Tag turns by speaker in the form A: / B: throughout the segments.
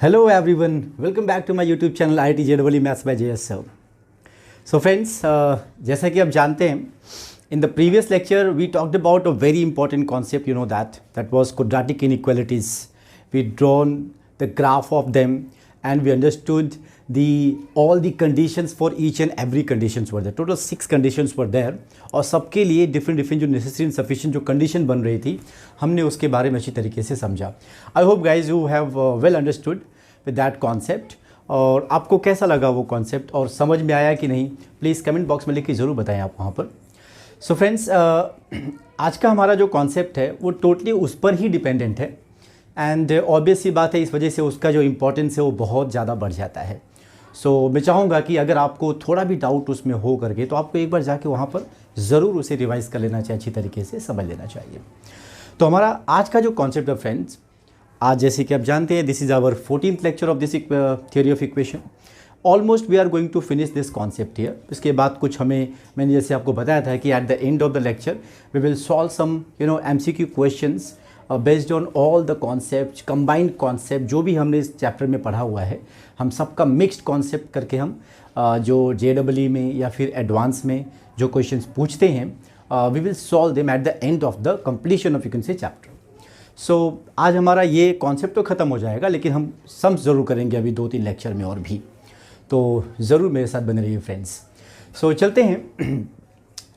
A: Hello everyone, welcome back to my YouTube channel IIT JEE Maths by JS Sir. So friends, जैसा कि आप जानते हैं, in the previous lecture we talked about a very important concept, you know that was quadratic inequalities. We drawn the graph of them and we understood all the conditions for each and every conditions were there. Total 6 conditions were there और सबके लिए different जो necessary and sufficient जो condition बन रही थी, हमने उसके बारे में अच्छी तरीके से समझा. I hope guys you have well understood with that concept. और आपको कैसा लगा वो कॉन्सेप्ट और समझ में आया कि नहीं, प्लीज़ कमेंट बॉक्स में लिख के ज़रूर बताएं आप वहाँ पर. सो फ्रेंड्स, आज का हमारा जो कॉन्सेप्ट है वो टोटली उस पर ही डिपेंडेंट है एंड ऑब्वियस सी बात है, इस वजह से उसका जो इम्पोर्टेंस है वो बहुत ज़्यादा बढ़ जाता है. सो मैं चाहूँगा कि अगर आपको थोड़ा भी डाउट उसमें हो करके तो आपको एक बार जाके वहाँ पर ज़रूर उसे रिवाइज़ कर लेना चाहिए, अच्छी तरीके से समझ लेना चाहिए. तो हमारा आज का जो कॉन्सेप्ट है फ्रेंड्स, आज जैसे कि आप जानते हैं this is our 14th lecture of this theory of equation. Almost we are going to finish this concept here. इसके बाद कुछ मैंने जैसे आपको बताया था कि at the end of the lecture we will solve some MCQ questions based on all the concept, combined concept जो भी हमने इस चैप्टर में पढ़ा हुआ है, हम सबका मिक्स्ड कॉन्सेप्ट करके हम जो JEE में या फिर एडवांस में जो क्वेश्चंस पूछते हैं we will solve them at the end of the completion of you can say chapter. So आज हमारा ये कॉन्सेप्ट तो ख़त्म हो जाएगा, लेकिन हम सम ज़रूर करेंगे अभी 2-3 लेक्चर में और भी, तो ज़रूर मेरे साथ बने रहिए फ्रेंड्स. सो चलते हैं,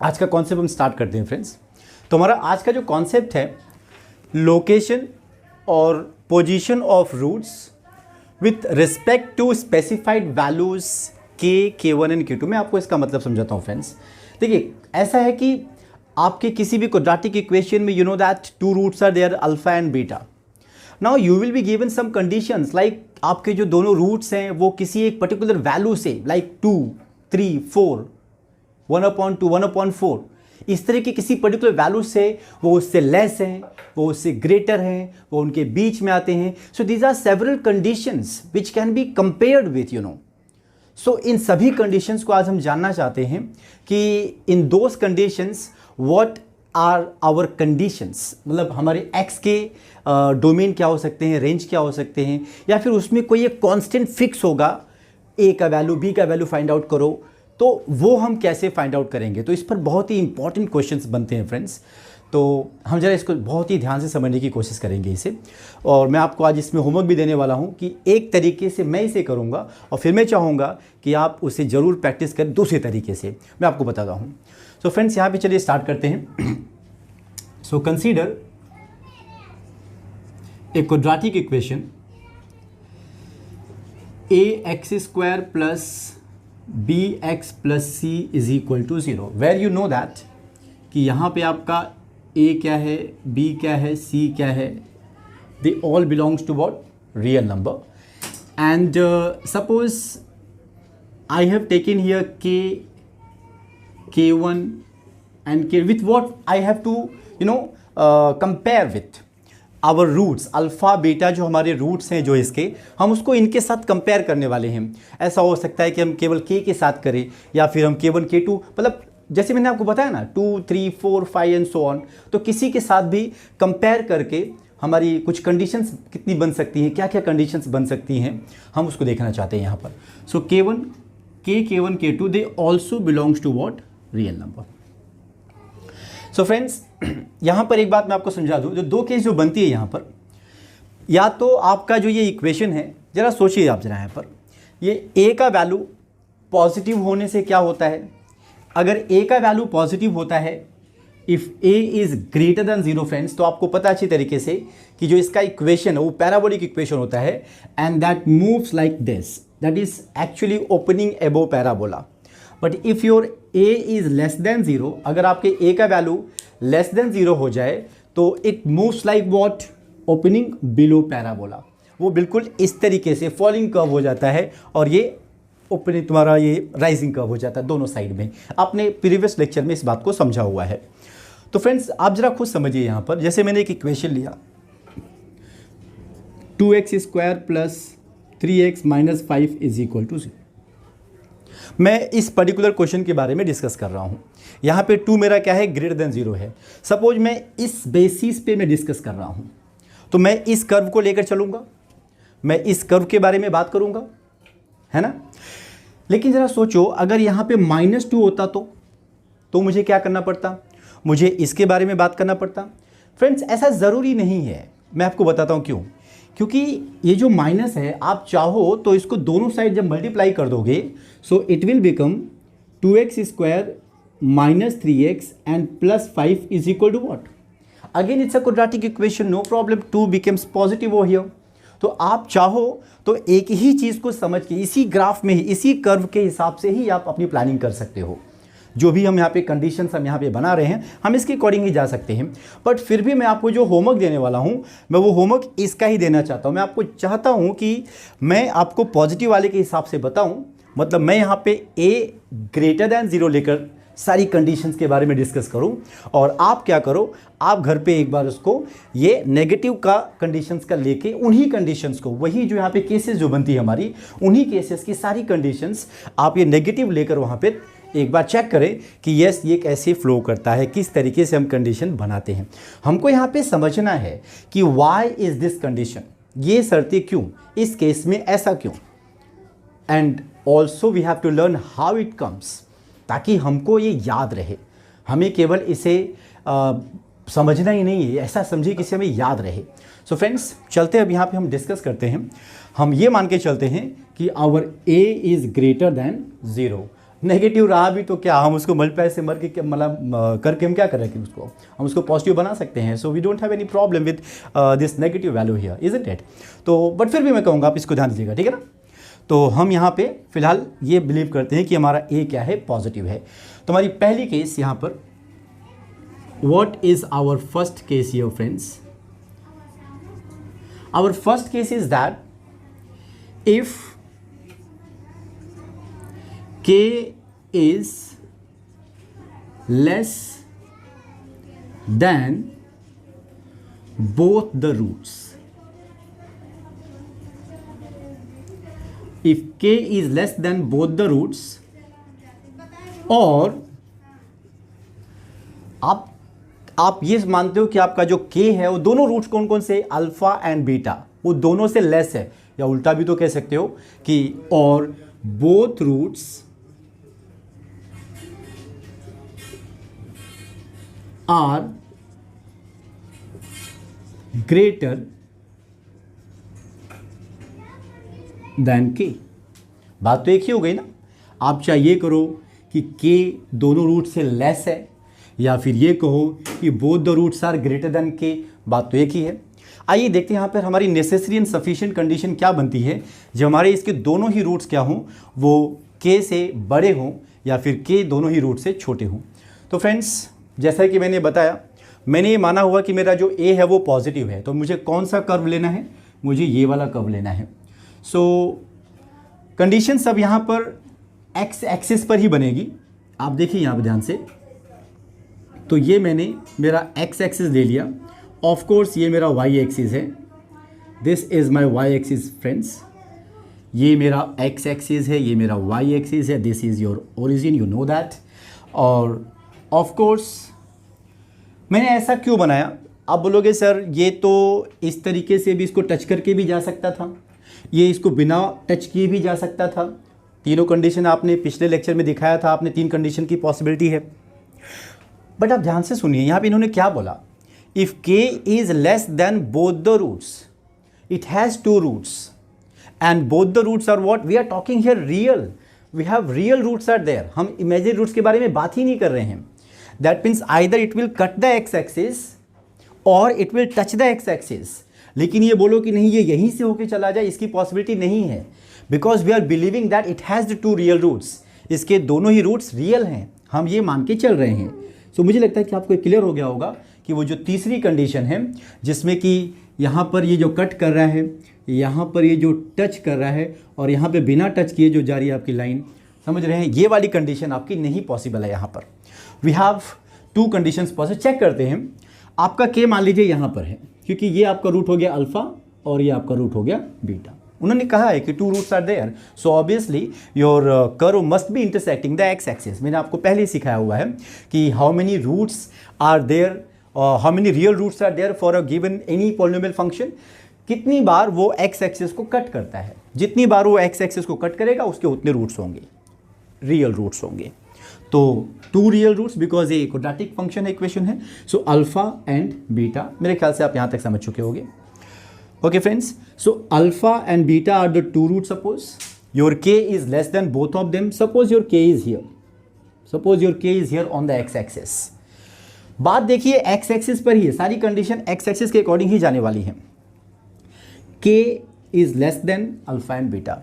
A: आज का कॉन्सेप्ट हम स्टार्ट करते हैं फ्रेंड्स. तो हमारा आज का जो कॉन्सेप्ट है, लोकेशन और position of roots with respect to specified values K1 and K2. मैं आपको इसका मतलब समझाता हूँ फ्रेंड्स. देखिए, ऐसा है कि आपके किसी भी क्वाड्रेटिक इक्वेशन में you know that 2 roots are there, alpha and beta. Now you will be given some conditions like आपके जो दोनों रूट्स हैं वो किसी एक पर्टिकुलर वैल्यू से लाइक 2, 3, 4, 1/2, 1/4 इस तरह के किसी पर्टिकुलर वैल्यू से वो उससे लेस हैं, वो उससे ग्रेटर हैं, वो उनके बीच में आते हैं. So these are several conditions which can be compared with so इन सभी कंडीशंस को आज हम जानना चाहते हैं कि in those conditions what are our conditions, मतलब हमारे एक्स के डोमेन क्या हो सकते हैं, रेंज क्या हो सकते हैं, या फिर उसमें कोई एक कांस्टेंट फिक्स होगा, ए का वैल्यू बी का वैल्यू फाइंड आउट करो, तो वो हम कैसे फाइंड आउट करेंगे. तो इस पर बहुत ही इंपॉर्टेंट क्वेश्चंस बनते हैं फ्रेंड्स. तो हम जरा इसको बहुत ही ध्यान से समझने की कोशिश करेंगे इसे, और मैं आपको आज इसमें होमवर्क भी देने वाला हूँ कि एक तरीके से मैं इसे करूँगा और फिर मैं चाहूँगा कि आप उसे ज़रूर प्रैक्टिस करें दूसरे तरीके से. मैं आपको बताता हूँ. सो फ्रेंड्स, यहाँ पे चलिए स्टार्ट करते हैं. So consider a quadratic equation ax² plus bx plus c is equal to 0, where you know that कि यहाँ पे आपका a क्या है, b क्या है, c क्या है, they all belongs to what, real number. And suppose I have taken here K1 and K with what I have to compare with our roots alpha beta, जो हमारे रूट्स हैं जो इसके, हम उसको इनके साथ कंपेयर करने वाले हैं. ऐसा हो सकता है कि हम केवल K के साथ करें या फिर हम K1 K2, मतलब जैसे मैंने आपको बताया ना 2, 3, 4, 5 एंड सो ऑन, तो किसी के साथ भी कंपेयर करके हमारी कुछ कंडीशंस कितनी बन सकती हैं, क्या क्या कंडीशंस बन सकती हैं, हम उसको देखना चाहते हैं यहाँ पर. So K1 K2 they also belongs to what, real number. So friends, यहाँ पर एक बात मैं आपको समझा दूँ, जो 2 केस जो बनती है यहाँ पर, या तो आपका जो ये इक्वेशन है, ज़रा सोचिए आप जरा यहाँ पर, ये a का वैल्यू पॉजिटिव होने से क्या होता है, अगर a का वैल्यू पॉजिटिव होता है, if a is greater than 0 friends, तो आपको पता अच्छी तरीके से कि जो इसका इक्वेशन है वो पैराबोलिक इक्वेशन होता है and that moves like this, that is actually opening above parabola. But if your a is less than 0, अगर आपके a का वैल्यू लेस देन 0 हो जाए तो it moves like what, opening below parabola. वो बिल्कुल इस तरीके से फॉलिंग कर्व हो जाता है और ये ओपनिंग तुम्हारा ये राइजिंग कर्व हो जाता है दोनों साइड में. आपने प्रीवियस लेक्चर में इस बात को समझा हुआ है. तो फ्रेंड्स, आप जरा खुद समझिए यहाँ पर, जैसे मैंने एक इक्वेशन लिया 2x² plus 3x minus 5 is equal to 0. मैं इस पर्टिकुलर क्वेश्चन के बारे में डिस्कस कर रहा हूँ. यहाँ पे 2 मेरा क्या है, ग्रेटर देन 0 है. सपोज मैं इस बेसिस पे मैं डिस्कस कर रहा हूँ, तो मैं इस कर्व को लेकर चलूँगा, मैं इस कर्व के बारे में बात करूंगा, है ना। लेकिन ज़रा सोचो, अगर यहाँ पे -2 होता तो मुझे क्या करना पड़ता, मुझे इसके बारे में बात करना पड़ता। फ्रेंड्स, ऐसा ज़रूरी नहीं है, मैं आपको बताता हूँ क्यों। क्योंकि ये जो माइनस है, आप चाहो तो इसको दोनों साइड जब मल्टीप्लाई कर दोगे, so it will become 2x² -3x and +5 is equal to what. Again it's a quadratic equation, no problem, 2 becomes positive over here. तो आप चाहो तो एक ही चीज़ को समझ के इसी ग्राफ में ही, इसी कर्व के हिसाब से ही आप अपनी प्लानिंग कर सकते हो। जो भी हम यहाँ पे कंडीशंस हम यहाँ पे बना रहे हैं, हम इसके अकॉर्डिंग ही जा सकते हैं। बट फिर भी मैं आपको जो होमवर्क देने वाला हूँ, मैं वो होमवर्क इसका ही देना चाहता हूँ। मैं आपको चाहता हूँ कि मैं आपको पॉजिटिव वाले के हिसाब से बताऊँ, मतलब मैं यहाँ पे a < 0 लेकर सारी कंडीशंस के बारे में डिस्कस करूं, और आप क्या करो, आप घर पे एक बार उसको ये नेगेटिव का कंडीशंस का लेके उन्हीं कंडीशंस को, वही जो यहाँ पे केसेस जो बनती है हमारी, उन्हीं केसेस की सारी कंडीशंस आप ये नेगेटिव लेकर वहाँ पे एक बार चेक करें कि यस ये कैसे फ्लो करता है, किस तरीके से हम कंडीशन बनाते हैं। हमको यहाँ पे समझना है कि वाई इज़ दिस कंडीशन, ये शर्तें क्यों, इस केस में ऐसा क्यों, and also we have to learn how it comes, ताकि हमको ये याद रहे। हमें केवल इसे समझना ही नहीं है, ऐसा समझिए कि इसे हमें याद रहे। सो फ्रेंड्स, चलते अब यहाँ पे हम डिस्कस करते हैं। हम ये मान के चलते हैं कि our a is greater than 0। Negative रहा भी तो क्या, हम उसको मल्टीप्लाई से मर के मतलब करके हम क्या कर रहे हैं, उसको हम उसको पॉजिटिव बना सकते हैं। So we don't have any problem with this negative value here, isn't it. तो बट फिर भी मैं कहूँगा आप इसको ध्यान दीजिएगा, ठीक है ना। तो हम यहाँ पे फिलहाल ये बिलीव करते हैं कि हमारा a क्या है, पॉजिटिव है। तो हमारी पहली केस यहाँ पर, what is our first case here friends. Our first case is that if k is less than both the roots. If k is less than both the roots, और आप ये मानते हो कि आपका जो k है वो दोनों रूट्स कौन कौन से, अल्फा एंड बीटा, वो दोनों से लेस है, या उल्टा भी तो कह सकते हो कि और both roots are greater than k. बात तो एक ही हो गई ना। आप चाहे ये करो कि के दोनों रूट से लेस है, या फिर ये कहो कि both the roots are greater than k, बात तो एक ही है। आइए देखते हैं यहाँ पर हमारी नेसेसरी एंड सफिशिएंट कंडीशन क्या बनती है जब हमारे इसके दोनों ही रूट्स क्या हों, वो के से बड़े हों या फिर के दोनों ही रूट से छोटे हों। तो फ्रेंड्स, जैसा कि मैंने बताया, मैंने ये माना हुआ कि मेरा जो a है वो पॉजिटिव है, तो मुझे कौन सा कर्व लेना है, मुझे ये वाला कर्व लेना है। सो कंडीशन सब यहाँ पर x एक्सिस पर ही बनेगी। आप देखिए यहाँ पर ध्यान से, तो ये मैंने मेरा x एक्सिस ले लिया, ऑफ कोर्स ये मेरा y एक्सिस है, this is my y axis friends. ये मेरा x एक्सिस है, ये मेरा y एक्सिस है, this is your origin, you know that. और ऑफ कोर्स मैंने ऐसा क्यों बनाया, आप बोलोगे सर ये तो इस तरीके से भी इसको टच करके भी जा सकता था, ये इसको बिना टच किए भी जा सकता था। तीनों कंडीशन आपने पिछले लेक्चर में दिखाया था, आपने 3 कंडीशन की पॉसिबिलिटी है। बट आप ध्यान से सुनिए, यहाँ पे इन्होंने क्या बोला, if k is less than both the roots, it has 2 roots and both the roots are what, we are talking here real, we have real roots are there. हम इमेजिनरी रूट्स के बारे में बात ही नहीं कर रहे हैं। That means either it will cut the x axis और it will touch the x axis. लेकिन ये बोलो कि नहीं ये यहीं से होके चला जाए, इसकी पॉसिबिलिटी नहीं है, because we are believing that it has the 2 real roots. इसके दोनों ही रूट्स रियल हैं, हम ये मान के चल रहे हैं। सो मुझे लगता है कि आपको क्लियर हो गया होगा कि वो जो तीसरी कंडीशन है जिसमें कि यहाँ पर ये जो कट कर रहा है, यहाँ पर ये जो टच कर रहा है, और यहाँ पे बिना टच किए जो जा रही है आपकी लाइन, समझ रहे हैं, ये वाली कंडीशन आपकी नहीं पॉसिबल है। यहाँ पर we have 2 conditions possible. Check करते हैं, आपका के मान लीजिए यहाँ पर है, क्योंकि ये आपका रूट हो गया अल्फ़ा और ये आपका रूट हो गया बीटा। उन्होंने कहा है कि 2 roots are there, so obviously your curve must be intersecting the x axis. मैंने आपको पहले ही सिखाया हुआ है कि how many roots are there, how many real roots are there for a given any polynomial function. कितनी बार वो एक्स एक्सिस को कट करता है। जितनी बार वो एक्स एक्सिस को कट करेगा उसके उतने रूट्स होंगे, रियल रूट्स होंगे। तो 2 रियल रूट्स बिकॉज ये क्वाड्रेटिक फंक्शन इक्वेशन है। सो अल्फा एंड बीटा, मेरे ख्याल से आप यहां तक समझ चुके होंगे। Okay friends, so alpha and beta are the 2 roots. Suppose your k is less than both of them. Suppose your k is here, suppose your k is here on the x axis. बात देखिए x axis पर ही है, सारी condition x axis के according ही जाने वाली है। k is less than alpha and beta.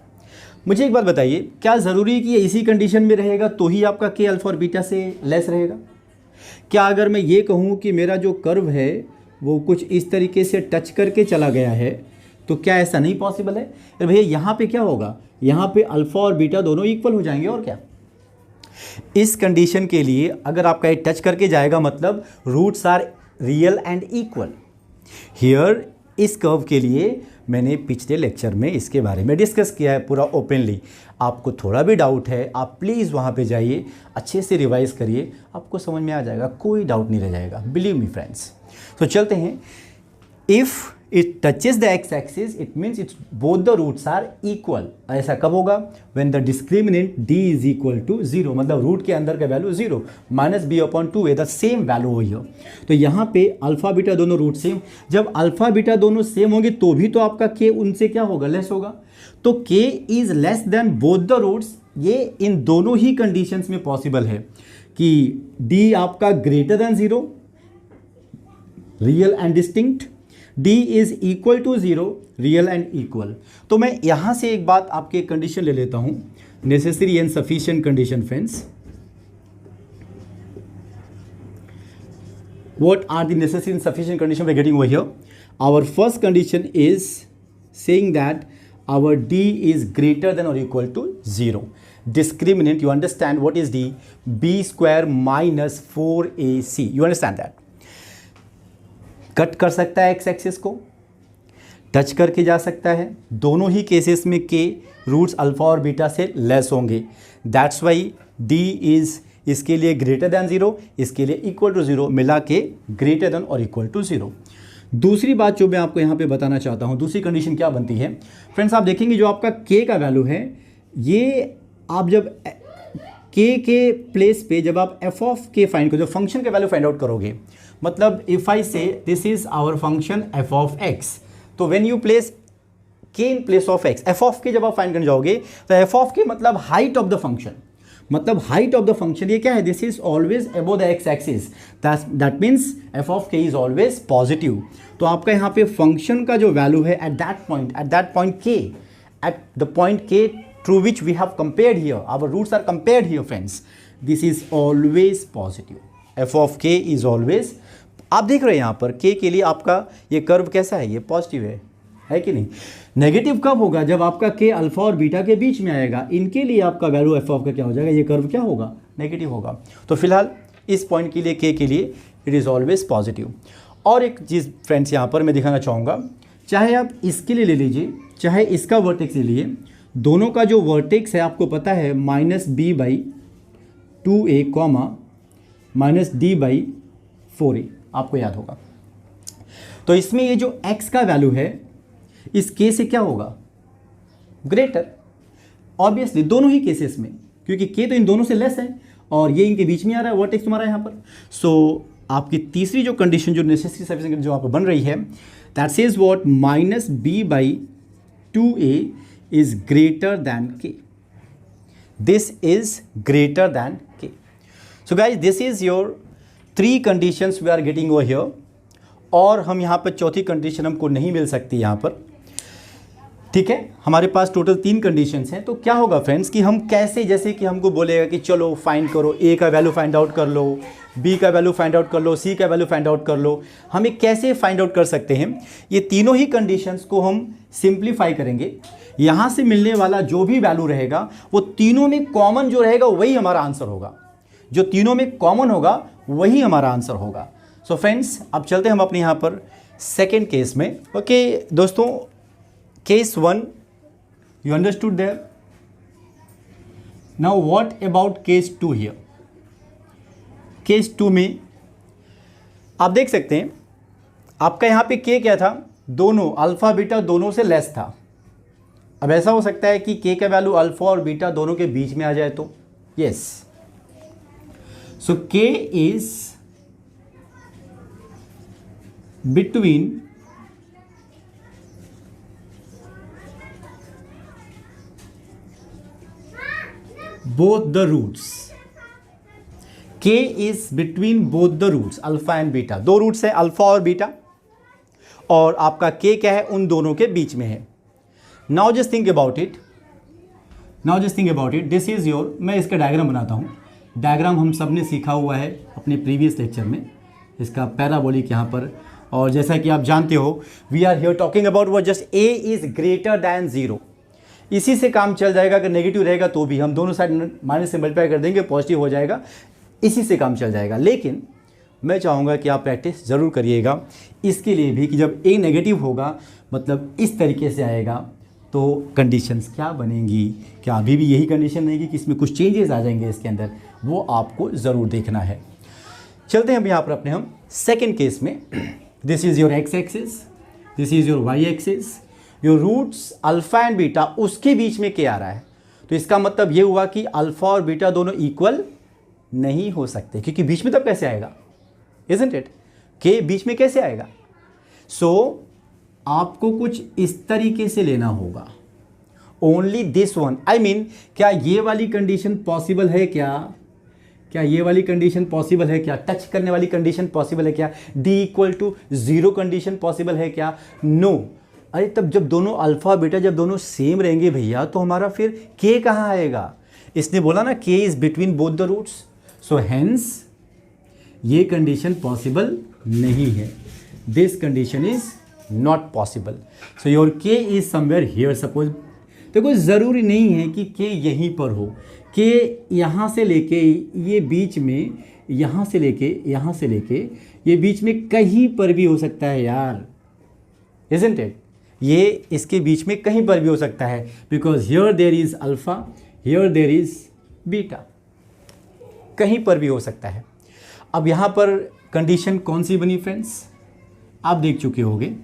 A: मुझे एक बात बताइए, क्या ज़रूरी है कि ये इसी कंडीशन में रहेगा तो ही आपका k अल्फा और बीटा से लेस रहेगा? क्या अगर मैं ये कहूँ कि मेरा जो कर्व है वो कुछ इस तरीके से टच करके चला गया है तो क्या ऐसा नहीं पॉसिबल है? अरे भैया यहाँ पे क्या होगा, यहाँ पे अल्फा और बीटा दोनों इक्वल हो जाएंगे और क्या। इस कंडीशन के लिए अगर आपका ये टच करके जाएगा मतलब roots are real and equal. Here इस कर्व के लिए मैंने पिछले लेक्चर में इसके बारे में डिस्कस किया है पूरा ओपनली। आपको थोड़ा भी डाउट है आप प्लीज़ वहाँ पे जाइए, अच्छे से रिवाइज करिए, आपको समझ में आ जाएगा, कोई डाउट नहीं रह जाएगा, बिलीव मी फ्रेंड्स। तो चलते हैं। If it touches the x axis it means it's both the roots are equal. ऐसा कब होगा? When the discriminant d is equal to 0, मतलब रूट के अंदर का वैल्यू 0 माइनस b/2 है द सेम वैल्यू हो हियर। तो यहाँ पे अल्फा बीटा दोनों रूट सेम, जब अल्फा बीटा दोनों सेम होंगे तो भी तो आपका k उनसे क्या होगा, लेस होगा। तो k is less than both the roots, ये इन दोनों ही कंडीशंस में पॉसिबल है कि d आपका greater than 0, real and distinct, d is equal to 0, real and equal. तो मैं यहां से एक बात आपके कंडीशन ले लेता हूं, necessary and sufficient condition friends. What are the necessary and sufficient condition we are getting over here? Our first condition is saying that our d is greater than or equal to 0. Discriminant, you understand what is d? b square minus 4ac. You understand that? Cut कर सकता है x axis को, touch करके जा सकता है। दोनों ही cases में k रूट्स अल्फा और बीटा से लेस होंगे। दैट्स वाई d इज इसके लिए ग्रेटर दैन 0, इसके लिए इक्वल टू 0, मिला के ग्रेटर देन और इक्वल टू 0। दूसरी बात जो मैं आपको यहाँ पे बताना चाहता हूँ, दूसरी कंडीशन क्या बनती है फ्रेंड्स, आप देखेंगे जो आपका k का वैल्यू है, ये आप जब k के प्लेस पे जब आप f ऑफ k फाइंड करो, जो फंक्शन का वैल्यू फाइंड आउट करोगे, मतलब if I say this is our function f of x, तो when you place k in place of x, f of k जब आप फाइंड करने जाओगे तो f ऑफ k मतलब हाइट ऑफ द फंक्शन, मतलब हाइट ऑफ द फंक्शन ये क्या है, this is always above the x axis, that means f of k is always positive. तो आपका यहाँ पे फंक्शन का जो वैल्यू है at that point k, at the point k through which we have compared here, our roots are compared here friends, this is always positive. F of k is always, आप देख रहे हैं यहाँ पर के लिए आपका ये कर्व कैसा है, ये पॉजिटिव है कि नहीं। नेगेटिव कब होगा, जब आपका के अल्फा और बीटा के बीच में आएगा, इनके लिए आपका वैल्यू एफ ऑफ का क्या हो जाएगा, ये कर्व क्या होगा, नेगेटिव होगा। तो फिलहाल इस पॉइंट के लिए के लिए इट इज़ ऑलवेज पॉजिटिव। और एक चीज़ फ्रेंड्स यहाँ पर मैं दिखाना चाहूँगा, चाहे आप इसके लिए ले लीजिए चाहे इसका वर्टेक्स ले लीजिए, दोनों का जो वर्टेक्स है आपको पता है -b/2a कॉमा -d/4a, आपको याद होगा। तो इसमें ये जो x का वैल्यू है इस k से क्या होगा, ग्रेटर, ऑब्वियसली दोनों ही केसेस में, क्योंकि k तो इन दोनों से लेस है और ये इनके बीच में आ रहा है, वर्टेक्स तुम्हारा यहाँ पर। सो आपकी तीसरी जो कंडीशन जो नेसेसरी सफिशिएंट जो यहाँ पर बन रही है, that says what, -b/2a is greater than k, this is greater than k। So guys this is your 3 conditions we are getting over here, और हम यहाँ पर चौथी कंडीशन हमको नहीं मिल सकती यहाँ पर, ठीक है। हमारे पास टोटल 3 कंडीशंस हैं। तो क्या होगा फ्रेंड्स कि हम कैसे, जैसे कि हमको बोलेगा कि चलो फाइंड करो, a का वैल्यू फाइंड आउट कर लो, b का वैल्यू फाइंड आउट कर लो, c का वैल्यू फाइंड आउट कर लो, हमें कैसे फाइंड आउट कर सकते हैं, ये तीनों ही कंडीशंस को हम सिंप्लीफाई करेंगे। यहाँ से मिलने वाला जो भी वैल्यू रहेगा वो तीनों में कॉमन जो रहेगा वही हमारा आंसर होगा, जो तीनों में कॉमन होगा वही हमारा आंसर होगा। सो फ्रेंड्स अब चलते हैं हम अपने यहाँ पर सेकेंड केस में। ओके दोस्तों, case 1 you understood there. Now what about case 2 here. Case 2 में आप देख सकते हैं आपका यहाँ पे के क्या था, दोनों अल्फ़ा बीटा दोनों से लेस था। अब ऐसा हो सकता है कि के का वैल्यू अल्फ़ा और बीटा दोनों के बीच में आ जाए तो यस, सो के is between both the roots. K is between both the roots alpha and beta. दो रूट्स है अल्फा और बीटा, और आपका K क्या है, उन दोनों के बीच में है। Now just think about it, this is your, मैं इसका डायग्राम बनाता हूँ। डायग्राम हम सब ने सीखा हुआ है अपने प्रीवियस लेक्चर में, इसका पैराबोलिक यहाँ पर। और जैसा कि आप जानते हो we are here talking about what just a is greater than zero. इसी से काम चल जाएगा, अगर नेगेटिव रहेगा तो भी हम दोनों साइड माइनस से मल्टीप्लाई कर देंगे, पॉजिटिव हो जाएगा, इसी से काम चल जाएगा। लेकिन मैं चाहूँगा कि आप प्रैक्टिस ज़रूर करिएगा इसके लिए भी कि जब ए नेगेटिव होगा मतलब इस तरीके से आएगा तो कंडीशंस क्या बनेंगी, क्या अभी भी यही कंडीशन रहेगी कि इसमें कुछ चेंजेस आ जाएंगे इसके अंदर, वो आपको ज़रूर देखना है। चलते हैं अब यहाँ पर अपने हम सेकेंड केस में। This is your x axis, this is your y axis, your roots alpha and beta, उसके बीच में के आ रहा है। तो इसका मतलब ये हुआ कि अल्फ़ा और बीटा दोनों इक्वल नहीं हो सकते, क्योंकि बीच में तब कैसे आएगा, इज़न्ट इट, के बीच में कैसे आएगा। सो आपको कुछ इस तरीके से लेना होगा, only this one, I mean क्या ये वाली कंडीशन पॉसिबल है, क्या ये वाली कंडीशन पॉसिबल है, क्या टच करने वाली कंडीशन पॉसिबल है, क्या d equal to zero condition possible है क्या, नो। अरे तब जब दोनों अल्फ़ा बीटा जब दोनों सेम रहेंगे भैया तो हमारा फिर के कहाँ आएगा। इसने बोला ना k is between both the roots, so hence ये कंडीशन पॉसिबल नहीं है, this condition is not possible. So your k is somewhere here. Suppose देखो ज़रूरी नहीं है कि के यहीं पर हो, के यहाँ से लेके ये बीच में, यहाँ से लेके ये बीच में कहीं पर भी हो सकता है यार, इज़न्ट इट, ये इसके बीच में कहीं पर भी हो सकता है, because here there is alpha, here there is beta, कहीं पर भी हो सकता है। अब यहाँ पर कंडीशन कौन सी बनी फ्रेंड्स, आप देख चुके होंगे,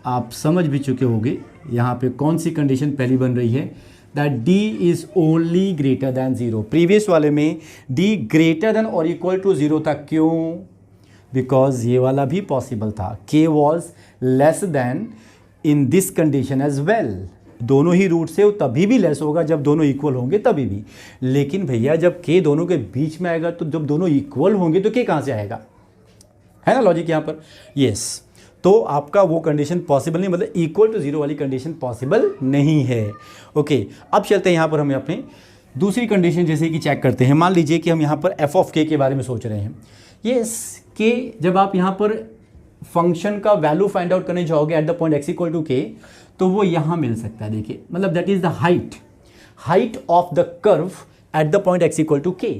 A: आप समझ भी चुके होंगे यहाँ पे कौन सी कंडीशन पहली बन रही है, that d is only greater than zero. Previous वाले में d ग्रेटर दैन और इक्वल टू ज़ीरो था, क्यों, बिकॉज ये वाला भी पॉसिबल था, k was less than in this condition as well. दोनों ही रूट से तभी भी लेस होगा जब दोनों इक्वल होंगे तभी भी। लेकिन भैया जब के दोनों के बीच में आएगा तो जब दोनों इक्वल होंगे तो के कहाँ से आएगा, है ना लॉजिक यहाँ पर, यस। तो आपका वो कंडीशन पॉसिबल नहीं, मतलब इक्वल टू ज़ीरो वाली कंडीशन पॉसिबल नहीं है। ओके, अब चलते हैं यहाँ पर हमें अपने दूसरी कंडीशन जैसे कि चेक करते हैं। मान लीजिए कि हम यहाँ पर एफ ऑफ के के बारे में सोच रहे हैं। यस, के जब आप यहाँ पर फंक्शन का वैल्यू फाइंड आउट करने जाओगे at the point x equal to k, तो वो यहाँ मिल सकता है। देखिए मतलब that is the height of the curve at the point x equal to k.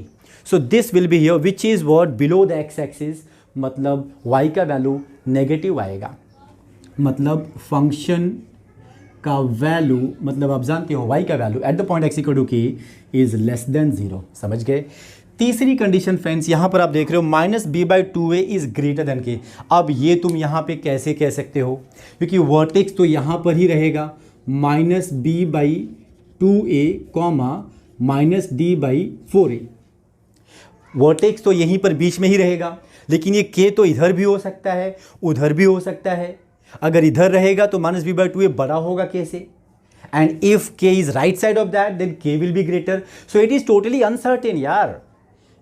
A: So this will be here which is what below the x axis, मतलब y का वैल्यू नेगेटिव आएगा, मतलब फंक्शन का वैल्यू, मतलब आप जानते हो y का value at the point x equal to k is less than zero. समझ गए। तीसरी कंडीशन फ्रेंड्स यहाँ पर आप देख रहे हो minus b by two a is greater than k. अब ये तुम यहाँ पे कैसे कह सकते हो, क्योंकि वर्टेक्स तो यहाँ पर ही रहेगा, minus b by two a comma minus d by four a, vertex तो यहीं पर बीच में ही रहेगा। लेकिन ये के तो इधर भी हो सकता है उधर भी हो सकता है। अगर इधर रहेगा तो minus b by two a बड़ा होगा के से, and if k is right side of that then k will be greater. So it is totally uncertain यार,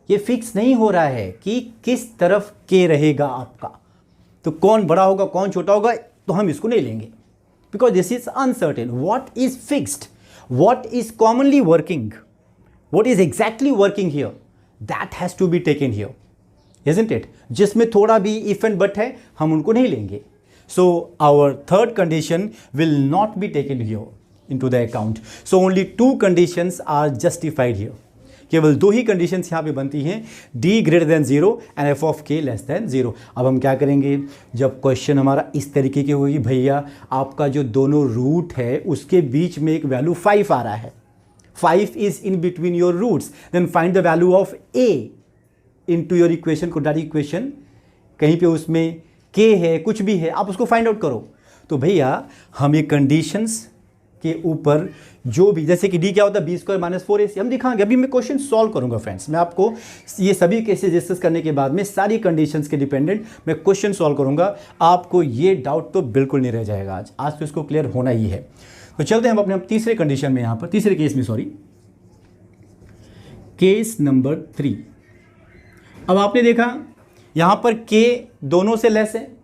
A: ये फिक्स नहीं हो रहा है कि किस तरफ के रहेगा आपका, तो कौन बड़ा होगा कौन छोटा होगा, तो हम इसको नहीं लेंगे because this is uncertain. What is fixed, what is commonly working, what is exactly working here, that has to be taken here, isn't it? जिसमें थोड़ा भी इफ एंड बट है हम उनको नहीं लेंगे। So our third condition will not be taken here into the account. So only two conditions are justified here. केवल दो ही कंडीशंस यहाँ पे बनती हैं, d greater than zero and f of k less than zero. अब हम क्या करेंगे, जब क्वेश्चन हमारा इस तरीके की होगी, भैया आपका जो दोनों रूट है उसके बीच में एक वैल्यू 5 आ रहा है, 5 is in between your roots, then find the value of a into your equation, quadratic equation, कहीं पे उसमें k है कुछ भी है, आप उसको फाइंड आउट करो। तो भैया हम ये कंडीशंस के ऊपर जो भी, जैसे कि डी क्या होता है b² - 4ac, हम दिखाएंगे। अभी मैं क्वेश्चन सॉल्व करूंगा फ्रेंड्स, मैं आपको ये सभी केसेस डिस्कस करने के बाद में सारी कंडीशंस के डिपेंडेंट मैं क्वेश्चन सॉल्व करूंगा। आपको ये डाउट तो बिल्कुल नहीं रह जाएगा आज तो इसको क्लियर होना ही है। तो चलते हैं हम अपने तीसरे कंडीशन में, यहाँ पर तीसरे केस में, सॉरी, केस नंबर 3। अब आपने देखा यहाँ पर k दोनों से लेस है,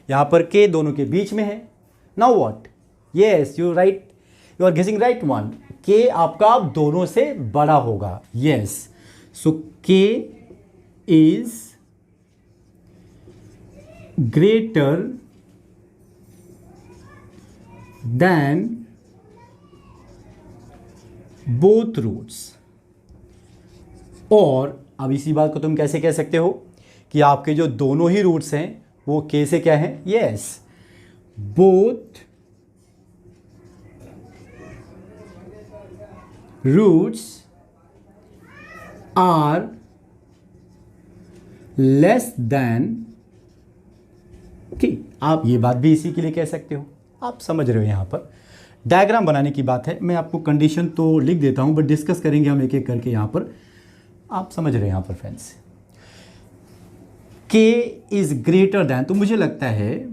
A: यहाँ पर k दोनों के बीच में है। Now what? Yes, you right, you are guessing right one, k आपका दोनों से बड़ा होगा। Yes, so k is greater than both roots. और अब इसी बात को तुम कैसे कह सकते हो कि आपके जो दोनों ही रूट्स हैं वो k से क्या है? Yes, both roots are less than k। आप ये बात भी इसी के लिए कह सकते हो। आप समझ रहे हो, यहां पर डायग्राम बनाने की बात है। मैं आपको कंडीशन तो लिख देता हूं, बट डिस्कस करेंगे हम एक एक करके। यहां पर आप समझ रहे हो, यहां पर friends, k is greater then, तो मुझे लगता है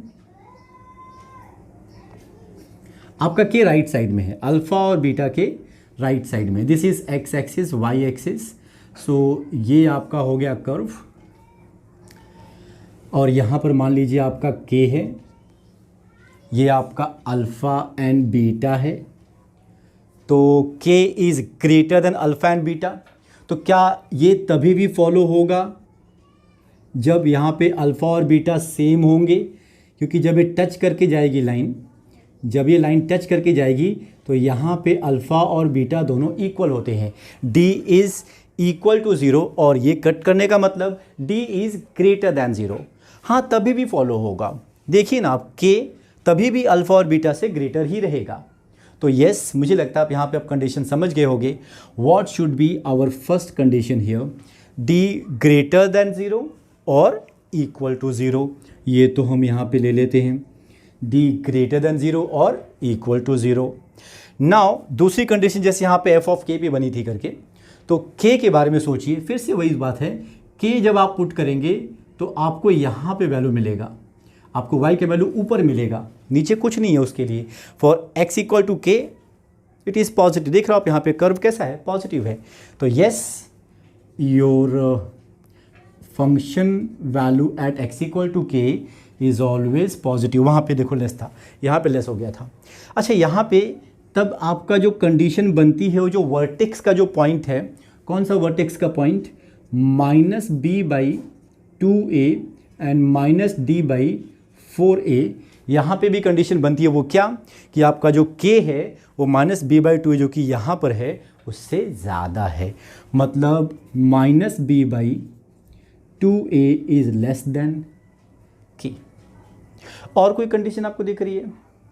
A: आपका k राइट साइड में है, अल्फा और बीटा के राइट साइड में। This is x axis, y axis, so ये आपका हो गया कर्व, और यहां पर मान लीजिए आपका k है, ये आपका अल्फा एंड बीटा है। तो k is greater then alpha and beta. तो क्या ये तभी भी फॉलो होगा जब यहाँ पे अल्फ़ा और बीटा सेम होंगे? क्योंकि जब ये टच करके जाएगी लाइन, जब ये लाइन टच करके जाएगी तो यहाँ पे अल्फ़ा और बीटा दोनों इक्वल होते हैं। d इज़ इक्वल टू 0, और ये कट करने का मतलब d इज़ ग्रेटर दैन 0। हाँ, तभी भी फॉलो होगा। देखिए ना आप, k तभी भी अल्फ़ा और बीटा से ग्रेटर ही रहेगा। तो यस, मुझे लगता है आप यहाँ पे आप कंडीशन समझ गए होंगे। What should be our first condition here? d greater than 0 और इक्वल टू 0। ये तो हम यहाँ पे ले लेते हैं, d ग्रेटर दैन 0 और इक्वल टू 0। नाउ दूसरी कंडीशन जैसे यहाँ पे f ऑफ k पे बनी थी करके, तो k के बारे में सोचिए। फिर से वही बात है, k जब आप पुट करेंगे तो आपको यहाँ पे वैल्यू मिलेगा, आपको y के वैल्यू ऊपर मिलेगा, नीचे कुछ नहीं है उसके लिए। For x equal to k it is positive. देख रहे हो आप यहाँ पे कर्व कैसा है? पॉजिटिव है। तो yes, your function value at x equal to k is always positive. वहाँ पे देखो लेस था, यहाँ पे लेस हो गया था। अच्छा, यहाँ पे तब आपका जो कंडीशन बनती है वो जो वर्टेक्स का जो पॉइंट है, कौन सा वर्टेक्स का पॉइंट? -b/2a and -d/4a। यहाँ पे भी कंडीशन बनती है, वो क्या कि आपका जो k है वो -b/2 जो कि यहाँ पर है उससे ज़्यादा है, मतलब -b/2a is less than k। और कोई कंडीशन आपको दिख रही है?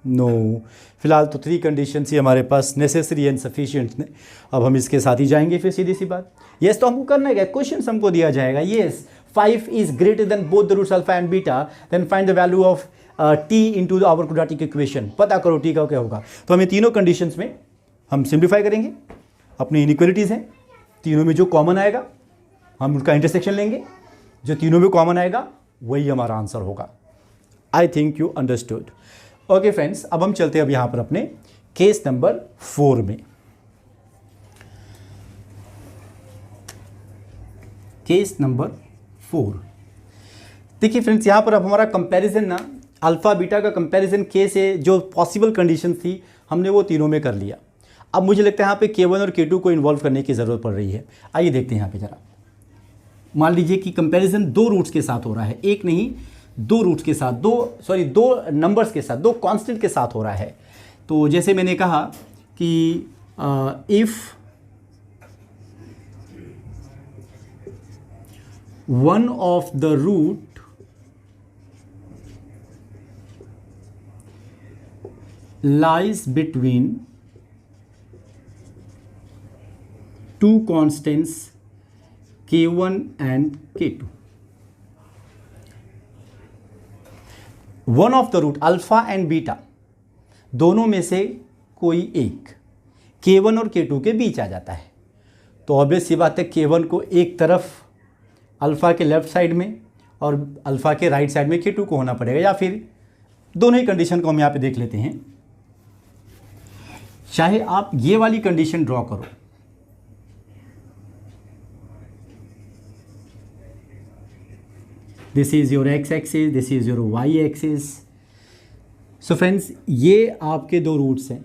A: नो, फिलहाल तो 3 कंडीशन ही हमारे पास नेसेसरी एंड सफिशिएंट ने। अब हम इसके साथ ही जाएंगे फिर, सीधी सी बात। यस, तो हमको करना है क्या? क्वेश्चन हमको दिया जाएगा, yes 5 is greater than both the roots alpha and beta, then find the value of t into our quadratic equation. पता करो t का क्या होगा। तो हमें तीनों कंडीशंस में हम सिंप्लीफाई करेंगे, अपनी इनइक्वालिटीज़ हैं, तीनों में जो कॉमन आएगा हम उसका इंटरसेक्शन लेंगे, जो तीनों में कॉमन आएगा वही हमारा आंसर होगा। I think you understood. Okay friends, अब हम चलते हैं अब यहाँ पर अपने केस नंबर 4 में। केस नंबर 4, देखिए फ्रेंड्स, यहाँ पर अब हमारा कंपैरिजन ना, अल्फ़ा बीटा का कंपैरिजन k से जो पॉसिबल कंडीशन थी हमने वो तीनों में कर लिया। अब मुझे लगता है यहाँ पे k1 और k2 को इन्वॉल्व करने की ज़रूरत पड़ रही है। आइए देखते हैं यहाँ पे ज़रा। मान लीजिए कि कंपैरिजन 2 रूट्स के साथ हो रहा है, एक नहीं 2 रूट्स के साथ, 2 नंबर्स के साथ, 2 कांस्टेंट के साथ हो रहा है। तो जैसे मैंने कहा कि if one of the root lies between 2 constants k1 and k2, one of the root alpha and beta दोनों में से कोई एक K1 और K2 के बीच आ जाता है, तो ऑब्वियस सी बात है K1 को एक तरफ अल्फ़ा के लेफ्ट साइड में और अल्फ़ा के राइट साइड में K2 को होना पड़ेगा, या फिर दोनों ही कंडीशन को हम यहाँ पे देख लेते हैं। चाहे आप ये वाली कंडीशन ड्रॉ करो, this is your x axis, this is your y axis. So friends, ये आपके दो रूट्स हैं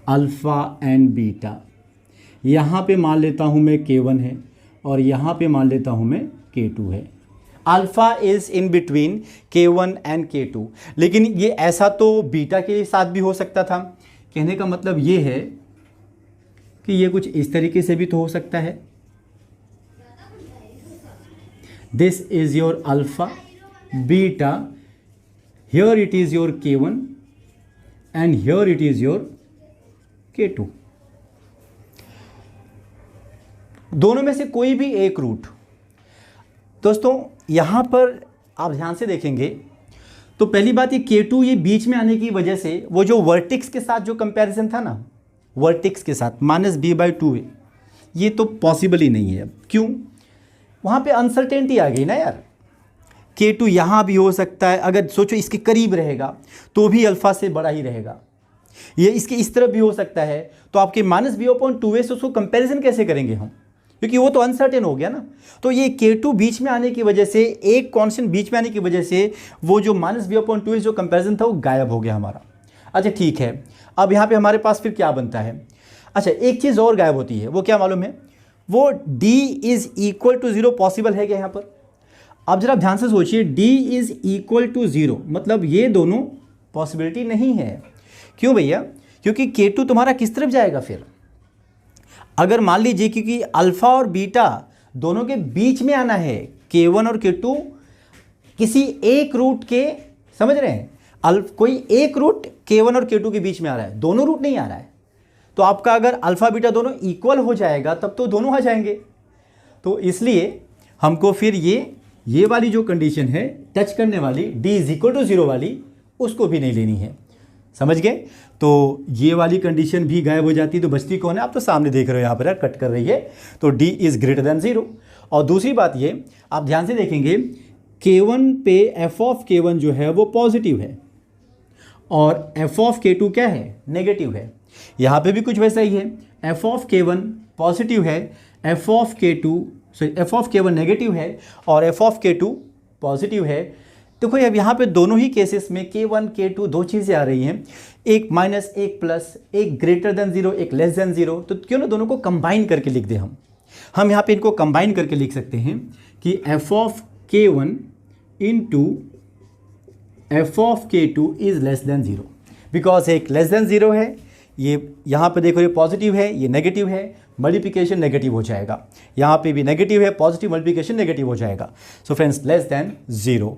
A: अल्फ़ा एंड बीटा। यहाँ पे मान लेता हूँ मैं K1 है और यहाँ पे मान लेता हूँ मैं K2 है। Alpha is in between K1 and K2, लेकिन ये ऐसा तो बीटा के साथ भी हो सकता था। कहने का मतलब ये है कि ये कुछ इस तरीके से भी तो हो सकता है। This is your alpha, beta, here it is your K1 and here it is your K2। दोनों में से कोई भी एक रूट। दोस्तों यहाँ पर आप ध्यान से देखेंगे तो पहली बात ये K2 ये बीच में आने की वजह से वो जो वर्टिक्स के साथ जो कंपैरिजन था ना, वर्टिक्स के साथ -b/2a, ये तो पॉसिबल ही नहीं है। अब क्यों? वहाँ पे अनसर्टेनिटी आ गई ना यार। K2 यहाँ भी हो सकता है, अगर सोचो इसके करीब रहेगा तो भी अल्फ़ा से बड़ा ही रहेगा। ये इसके इस तरफ भी हो सकता है, तो आपके -b/2a से उसको कंपैरिजन कैसे करेंगे हम, क्योंकि वो तो अनसर्टेन हो गया ना। तो ये K2 बीच में आने की वजह से, एक कांस्टेंट बीच में आने की वजह से वो जो -b/2a जो कंपैरिजन था वो गायब हो गया हमारा। अच्छा ठीक है, अब यहाँ पे हमारे पास फिर क्या बनता है? अच्छा एक चीज़ और गायब होती है, वो क्या मालूम है? वो d is equal to 0 possible है क्या यहाँ पर? अब जरा ध्यान से सोचिए, d इज़ इक्वल टू 0 मतलब ये दोनों पॉसिबिलिटी नहीं है। क्यों भैया? क्योंकि K2 तुम्हारा किस तरफ जाएगा फिर? अगर मान लीजिए क्योंकि अल्फ़ा और बीटा दोनों के बीच में आना है, K1 और K2 किसी एक रूट के, समझ रहे हैं, कोई एक रूट K1 और K2 के बीच में आ रहा है, दोनों रूट नहीं आ रहा है। तो आपका अगर अल्फ़ा बीटा दोनों इक्वल हो जाएगा तब तो दोनों आ जाएंगे। तो इसलिए हमको फिर ये वाली जो कंडीशन है टच करने वाली d इज इक्वल टू 0 वाली, उसको भी नहीं लेनी है। समझ गए? तो ये वाली कंडीशन भी गायब हो जाती है। तो बचती कौन है? आप तो सामने देख रहे हो, यहाँ पर यार कट कर रही है, तो d इज़ ग्रेटर देन 0। और दूसरी बात ये, आप ध्यान से देखेंगे K1 पे f ऑफ K1 जो है वो पॉजिटिव है और f ऑफ K2 क्या है? नेगेटिव है। यहाँ पे भी कुछ वैसा ही है, f ऑफ K1 पॉजिटिव है, f ऑफ K1 नेगेटिव है और f ऑफ K2 पॉजिटिव है। देखो अब यहाँ पे दोनों ही केसेस में K1 K2 दो चीज़ें आ रही हैं, एक माइनस एक प्लस, एक ग्रेटर देन 0 एक लेस देन 0। तो क्यों ना दोनों को कंबाइन करके लिख दें हम यहाँ पे इनको कंबाइन करके लिख सकते हैं कि f of K1 into f of K2 is less than 0। Because एक लेस देन 0 है, ये यहाँ पे देखो ये पॉजिटिव है, ये नेगेटिव है, मल्टीप्लिकेशन नेगेटिव हो जाएगा। यहाँ पे भी नेगेटिव है, पॉजिटिव मल्टीप्लिकेशन नेगेटिव हो जाएगा। So friends less than 0।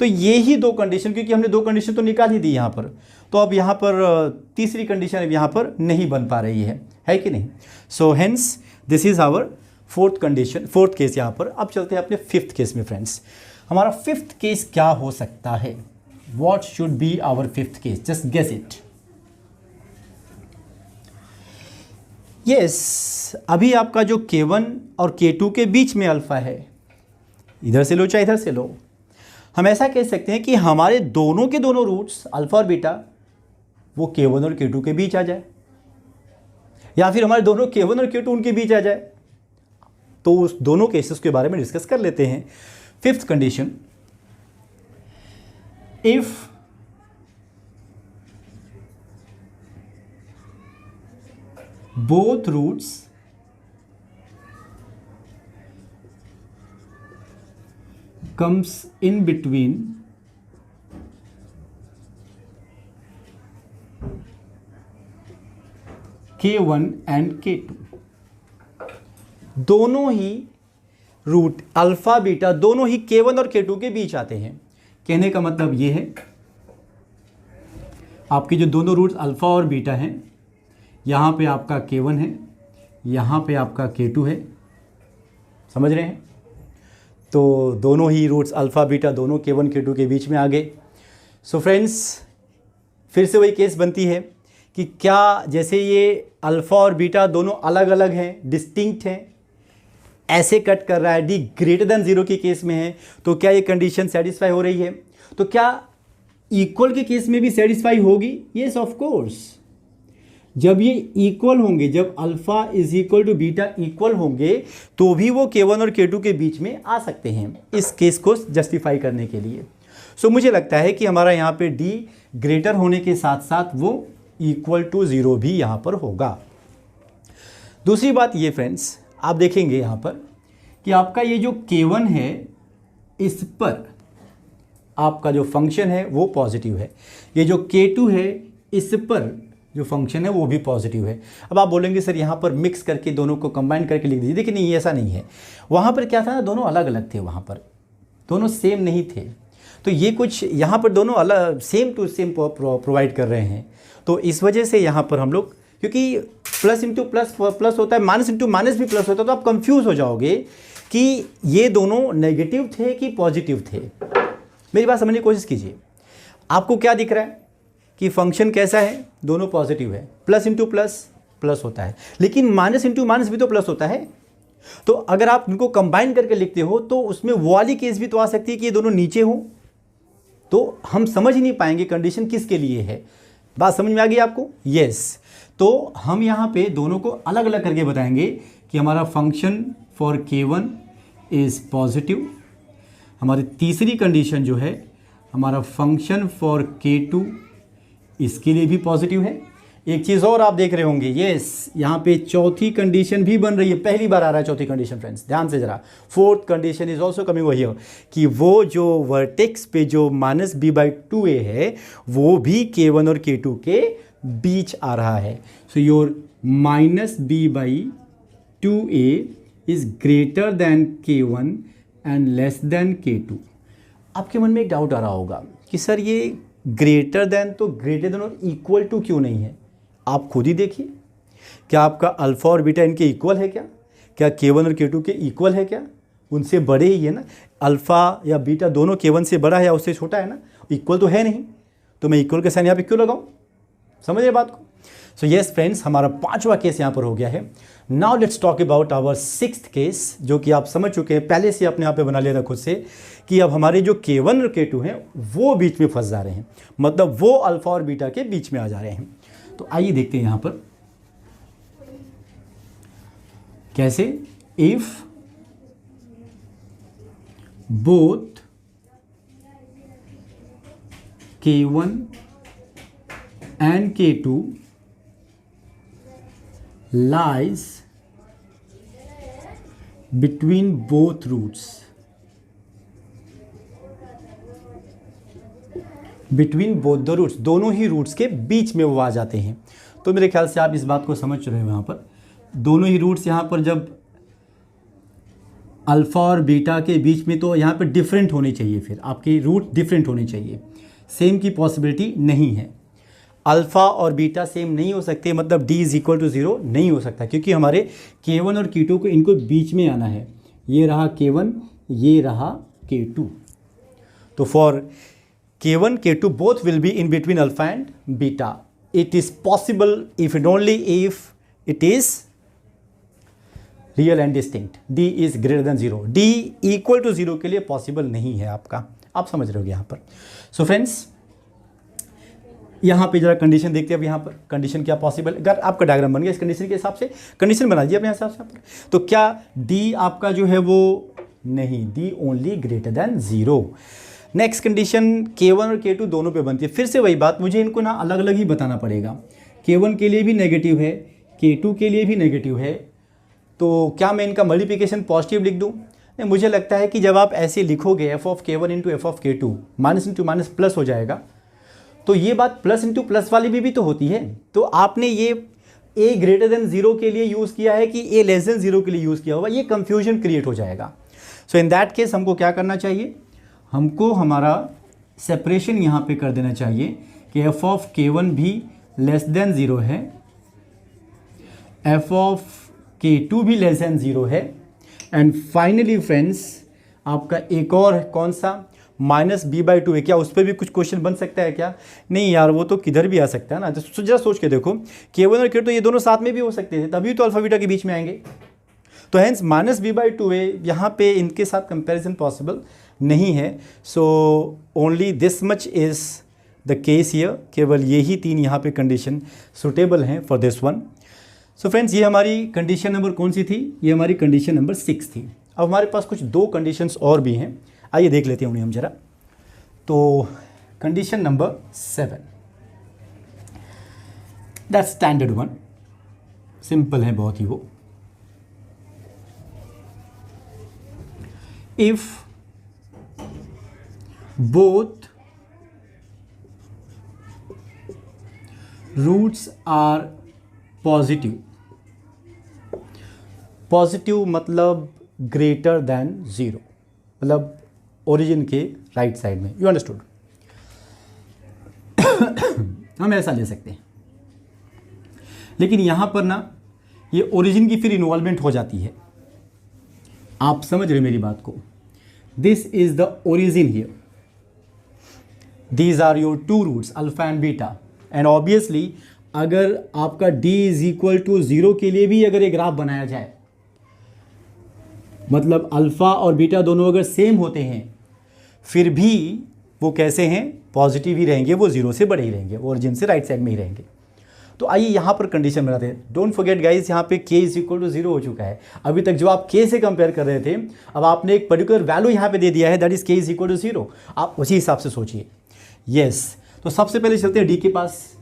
A: तो ये ही दो कंडीशन, क्योंकि हमने दो कंडीशन तो निकाल ही दी यहाँ पर, तो अब यहाँ पर तीसरी कंडीशन अब यहाँ पर नहीं बन पा रही है कि नहीं? So hence this is our fourth condition, fourth case यहाँ पर। अब चलते हैं अपने फिफ्थ केस में फ्रेंड्स। हमारा फिफ्थ केस क्या हो सकता है? What should be our fifth case? Just guess it. Yes, अभी आपका जो K1 और K2 के बीच में अल्फ़ा है, इधर से लो चाहे इधर से लो, हम ऐसा कह सकते हैं कि हमारे दोनों के दोनों रूट्स अल्फ़ा और बीटा वो K1 और K2 के बीच आ जाए, या फिर हमारे दोनों K1 और K2 उनके बीच आ जाए। तो उस दोनों केसेस के बारे में डिस्कस कर लेते हैं। Fifth condition, if both roots comes in between K1 and K2, दोनों ही रूट अल्फ़ा बीटा दोनों ही K1 और K2 के बीच आते हैं। कहने का मतलब ये है आपके जो दोनों रूट्स अल्फ़ा और बीटा हैं, यहाँ पे आपका K1 है, यहाँ पे आपका K2 है, समझ रहे हैं? तो दोनों ही रूट्स अल्फ़ा बीटा दोनों K1 K2 के बीच में आ गए। सो फ्रेंड्स, फिर से वही केस बनती है कि क्या जैसे ये अल्फ़ा और बीटा दोनों अलग अलग हैं, डिस्टिंक्ट हैं, ऐसे कट कर रहा है, डी ग्रेटर देन 0 के केस में है, तो क्या ये कंडीशन सेटिस्फाई हो रही है? तो क्या इक्वल के केस में भी सेटिस्फाई होगी? Yes of course. जब ये इक्वल होंगे, जब alpha is equal to beta equal होंगे, तो भी वो K1 और K2 के बीच में आ सकते हैं इस केस को जस्टिफाई करने के लिए। सो मुझे लगता है कि हमारा यहाँ पे D ग्रेटर होने के साथ साथ वो इक्वल टू 0 भी यहाँ पर होगा। दूसरी बात ये फ्रेंड्स, आप देखेंगे यहाँ पर कि आपका ये जो K1 है, इस पर आपका जो फंक्शन है वो पॉजिटिव है। ये जो K2 है, इस पर जो फंक्शन है वो भी पॉजिटिव है। अब आप बोलेंगे सर यहाँ पर मिक्स करके दोनों को कंबाइन करके लिख दीजिए। देखिए नहीं, ऐसा नहीं है। वहाँ पर क्या था ना, दोनों अलग अलग थे, वहाँ पर दोनों सेम नहीं थे। तो ये कुछ यहाँ पर दोनों अलग सेम टू सेम प्रोवाइड कर रहे हैं। तो इस वजह से यहाँ पर हम लोग, क्योंकि प्लस इंटू प्लस प्लस होता है, माइनस इंटू माइनस भी प्लस होता है, तो आप कंफ्यूज हो जाओगे कि ये दोनों नेगेटिव थे कि पॉजिटिव थे। मेरी बात समझने की कोशिश कीजिए। आपको क्या दिख रहा है कि फंक्शन कैसा है? दोनों पॉजिटिव है, प्लस इंटू प्लस प्लस होता है, लेकिन माइनस इंटू माइनस भी तो प्लस होता है। तो अगर आप इनको कंबाइन करके लिखते हो तो उसमें वो वाली केस भी तो आ सकती है कि ये दोनों नीचे हो, तो हम समझ ही नहीं पाएंगे कंडीशन किसके लिए है। बात समझ में आ गई आपको? यस। तो हम यहाँ पे दोनों को अलग अलग करके बताएंगे कि हमारा function for K1 is positive. हमारी तीसरी कंडीशन जो है, हमारा फंक्शन फॉर K2 इसके लिए भी पॉजिटिव है। एक चीज़ और आप देख रहे होंगे, यस, यहाँ पे चौथी कंडीशन भी बन रही है। पहली बार आ रहा है चौथी कंडीशन फ्रेंड्स, ध्यान से जरा। Fourth condition is also coming over here कि वो जो वर्टेक्स पे जो -b/2a है वो भी K1 और K2 के बीच आ रहा है। So your -b/2a is greater then K1 and less than K2। आपके मन में एक डाउट आ रहा होगा कि सर ये ग्रेटर देन तो ग्रेटर देन और इक्वल टू क्यों नहीं है? आप खुद ही देखिए, क्या आपका अल्फ़ा और बीटा इनके इक्वल है क्या? क्या K1 और K2 के इक्वल है क्या? उनसे बड़े ही है ना। अल्फ़ा या बीटा दोनों K1 से बड़ा है या उससे छोटा है ना, इक्वल तो है नहीं। तो मैं इक्वल के साइन यहाँ पे क्यों लगाऊं? समझ रहे बात को? सो येस फ्रेंड्स, हमारा पांचवा केस यहाँ पर हो गया है। Now let's talk about our sixth case, जो कि आप समझ चुके हैं, पहले से अपने यहाँ पे बना लिया था खुद से, कि अब हमारे जो K1 और K2 हैं वो बीच में फंस जा रहे हैं, मतलब वो अल्फ़ा और बीटा के बीच में आ जा रहे हैं। तो आइए देखते हैं यहाँ पर कैसे। If both K1 and K2 lies between both roots, between both the roots, दोनों ही रूट्स के बीच में वो आ जाते हैं। तो मेरे ख्याल से आप इस बात को समझ रहे हो। यहाँ पर दोनों ही रूट्स यहाँ पर जब अल्फ़ा और बीटा के बीच में, तो यहाँ पर डिफरेंट होनी चाहिए, फिर आपकी रूट डिफरेंट होनी चाहिए। सेम की पॉसिबिलिटी नहीं है। अल्फ़ा और बीटा सेम नहीं हो सकते, मतलब d इज़ इक्वल टू 0 नहीं हो सकता, क्योंकि हमारे K1 और K2 को इनको बीच में आना है। ये रहा K1, ये रहा K2। तो for K1, K2 both will be in between alpha and beta. It is possible if and only if it is real and distinct. D is greater than 0. D equal to 0 के लिए possible नहीं है आपका। आप समझ रहे होगे यहाँ पर। So friends, यहाँ पे जरा कंडीशन देखते हैं। अब यहाँ पर कंडीशन क्या पॉसिबल, अगर आपका डायग्राम बन गया इस कंडीशन के हिसाब से, कंडीशन बना दीजिए अपने हिसाब से। तो क्या D आपका जो है वो नहीं, D only greater than 0। Next condition K1 और K2 दोनों पे बनती है। फिर से वही बात, मुझे इनको ना अलग अलग ही बताना पड़ेगा। K1 के लिए भी नेगेटिव है, K2 के लिए भी नेगेटिव है, तो क्या मैं इनका मल्टीप्लिकेशन पॉजिटिव लिख दूँ? नहीं, मुझे लगता है कि जब आप ऐसे लिखोगे f of K1 into F of K2, minus into minus plus हो जाएगा, तो ये बात प्लस इंटू प्लस वाली भी तो होती है। तो आपने ये a ग्रेटर देन 0 के लिए यूज़ किया है कि a लेस देन 0 के लिए यूज़ किया होगा, ये कन्फ्यूजन क्रिएट हो जाएगा। सो इन दैट केस हमको क्या करना चाहिए? हमको हमारा सेपरेशन यहाँ पे कर देना चाहिए कि f ऑफ K1 भी लेस देन 0 है, f ऑफ K2 भी लेस देन 0 है, एंड फाइनली फ्रेंड्स आपका एक और है कौन सा, -b/2 है। क्या उस पर भी कुछ क्वेश्चन बन सकता है क्या? नहीं यार, वो तो किधर भी आ सकता है ना। तो जरा सोच के देखो, k1 और k2 तो ये दोनों साथ में भी हो सकते थे, तभी तो अल्फा बीटा के बीच में आएंगे। तो हैंस -b/2 है, यहाँ पे इनके साथ कंपैरिजन पॉसिबल नहीं है। So only this much is the case here, केवल यही 3 यहाँ पे कंडीशन सुटेबल हैं for this one. So friends, ये हमारी कंडीशन नंबर कौन सी थी? ये हमारी कंडीशन नंबर 6 थी। अब हमारे पास कुछ 2 कंडीशंस और भी हैं, आइए देख लेते हैं उन्हें हम जरा। तो condition number 7, that standard one, simple है बहुत ही वो। If both roots are positive, positive मतलब ग्रेटर देन 0, मतलब ओरिजिन के राइट साइड में, यू अंडरस्टूड। हम ऐसा ले सकते हैं, लेकिन यहां पर ना ये ओरिजिन की फिर इन्वॉल्वमेंट हो जाती है। आप समझ रहे मेरी बात को? This is the origin here, these are your 2 roots alpha and beta, and obviously अगर आपका d इज इक्वल टू 0 के लिए भी अगर एक ग्राफ बनाया जाए, मतलब अल्फा और बीटा दोनों अगर सेम होते हैं, फिर भी वो कैसे हैं? पॉजिटिव ही रहेंगे, वो 0 से बड़े ही रहेंगे, ओरिजिन से राइट साइड में ही रहेंगे। तो आइए यहाँ पर कंडीशन बनाते हैं। डोंट फॉरगेट गाइस, यहाँ पे k इज इक्वल टू 0 हो चुका है। अभी तक जो आप k से कंपेयर कर रहे थे, अब आपने एक पर्टिकुलर वैल्यू यहाँ पे दे दिया है, that is k is equal to 0। आप उसी हिसाब से सोचिए। यस, तो सबसे पहले चलते हैं d के पास।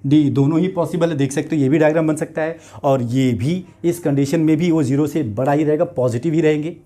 A: d दोनों ही पॉसिबल है, देख सकते हो ये भी डायग्राम बन सकता है और ये भी, इस कंडीशन में भी वो 0 से बड़ा ही रहेगा, पॉजिटिव ही रहेंगे।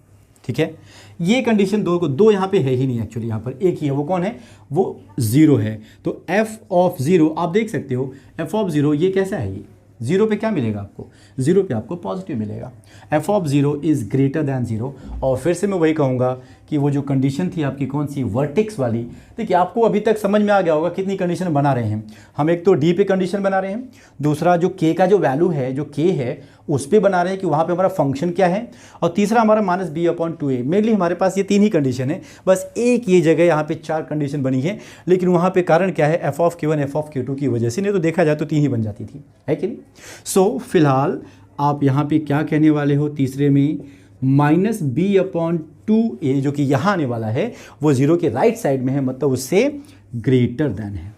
A: ठीक है, ये कंडीशन दो यहाँ पे है ही नहीं, एक्चुअली यहाँ पर एक ही है। वो कौन है? वो 0 है। तो f ऑफ 0 आप देख सकते हो, f ऑफ 0 ये कैसा है? ये 0 पे क्या मिलेगा आपको? 0 पे आपको पॉजिटिव मिलेगा। f of 0 is greater than 0। और फिर से मैं वही कहूँगा कि वो जो कंडीशन थी आपकी कौन सी, वर्टेक्स वाली, देखिए आपको अभी तक समझ में आ गया होगा कितनी कंडीशन बना रहे हैं हम। एक तो डी पे कंडीशन बना रहे हैं, दूसरा जो के का जो वैल्यू है, जो के है उस पर बना रहे हैं कि वहाँ पे हमारा फंक्शन क्या है, और तीसरा हमारा -b/2a। मेनली हमारे पास ये 3 ही कंडीशन है, बस एक ये जगह यहाँ पे 4 कंडीशन बनी है, लेकिन वहाँ पे कारण क्या है? f of k1 f of k2 की वजह से, नहीं तो देखा जाए तो 3 ही बन जाती थी, है कि नहीं? सो फिलहाल आप यहाँ पे क्या कहने वाले हो? तीसरे में -b/2a जो कि यहाँ आने वाला है वो 0 के राइट साइड में है, मतलब उससे ग्रेटर देन है।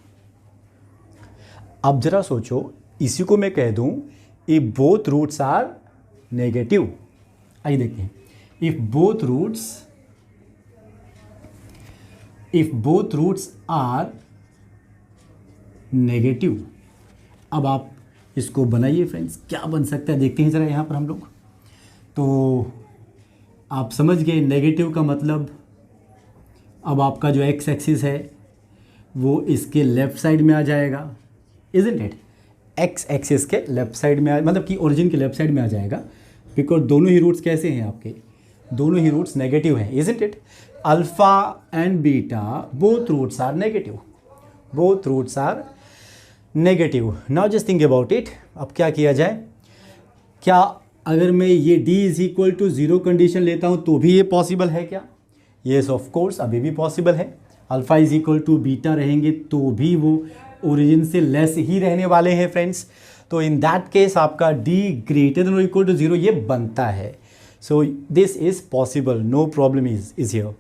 A: अब जरा सोचो, इसी को मैं कह दूं if both roots are negative. आइए देखते हैं, if both roots are negative. अब आप इसको बनाइए फ्रेंड्स, क्या बन सकता है देखते हैं जरा यहाँ पर हम लोग। तो आप समझ गए, नेगेटिव का मतलब अब आपका जो एक्स एक्सिस है वो इसके लेफ्ट साइड में आ जाएगा, इजंट इट? एक्स एक्सिस के लेफ्ट साइड में मतलब कि ओरिजिन के लेफ्ट साइड में आ जाएगा, बिकॉज दोनों ही रूट्स कैसे हैं आपके? दोनों ही रूट्स नेगेटिव हैं, isn't it? Alpha and beta both roots are negative, both roots are negative. Now just think about it. अब क्या किया जाए? क्या अगर मैं ये d is equal to 0 condition लेता हूँ तो भी ये पॉसिबल है क्या? येस ऑफ कोर्स, अभी भी पॉसिबल है। Alpha is equal to beta रहेंगे तो भी वो ओरिजिन से लेस ही रहने वाले हैं फ्रेंड्स। तो इन दैट केस आपका d ग्रेटर देन और इक्वल टू 0 ये बनता है। So this is possible, no problem is here.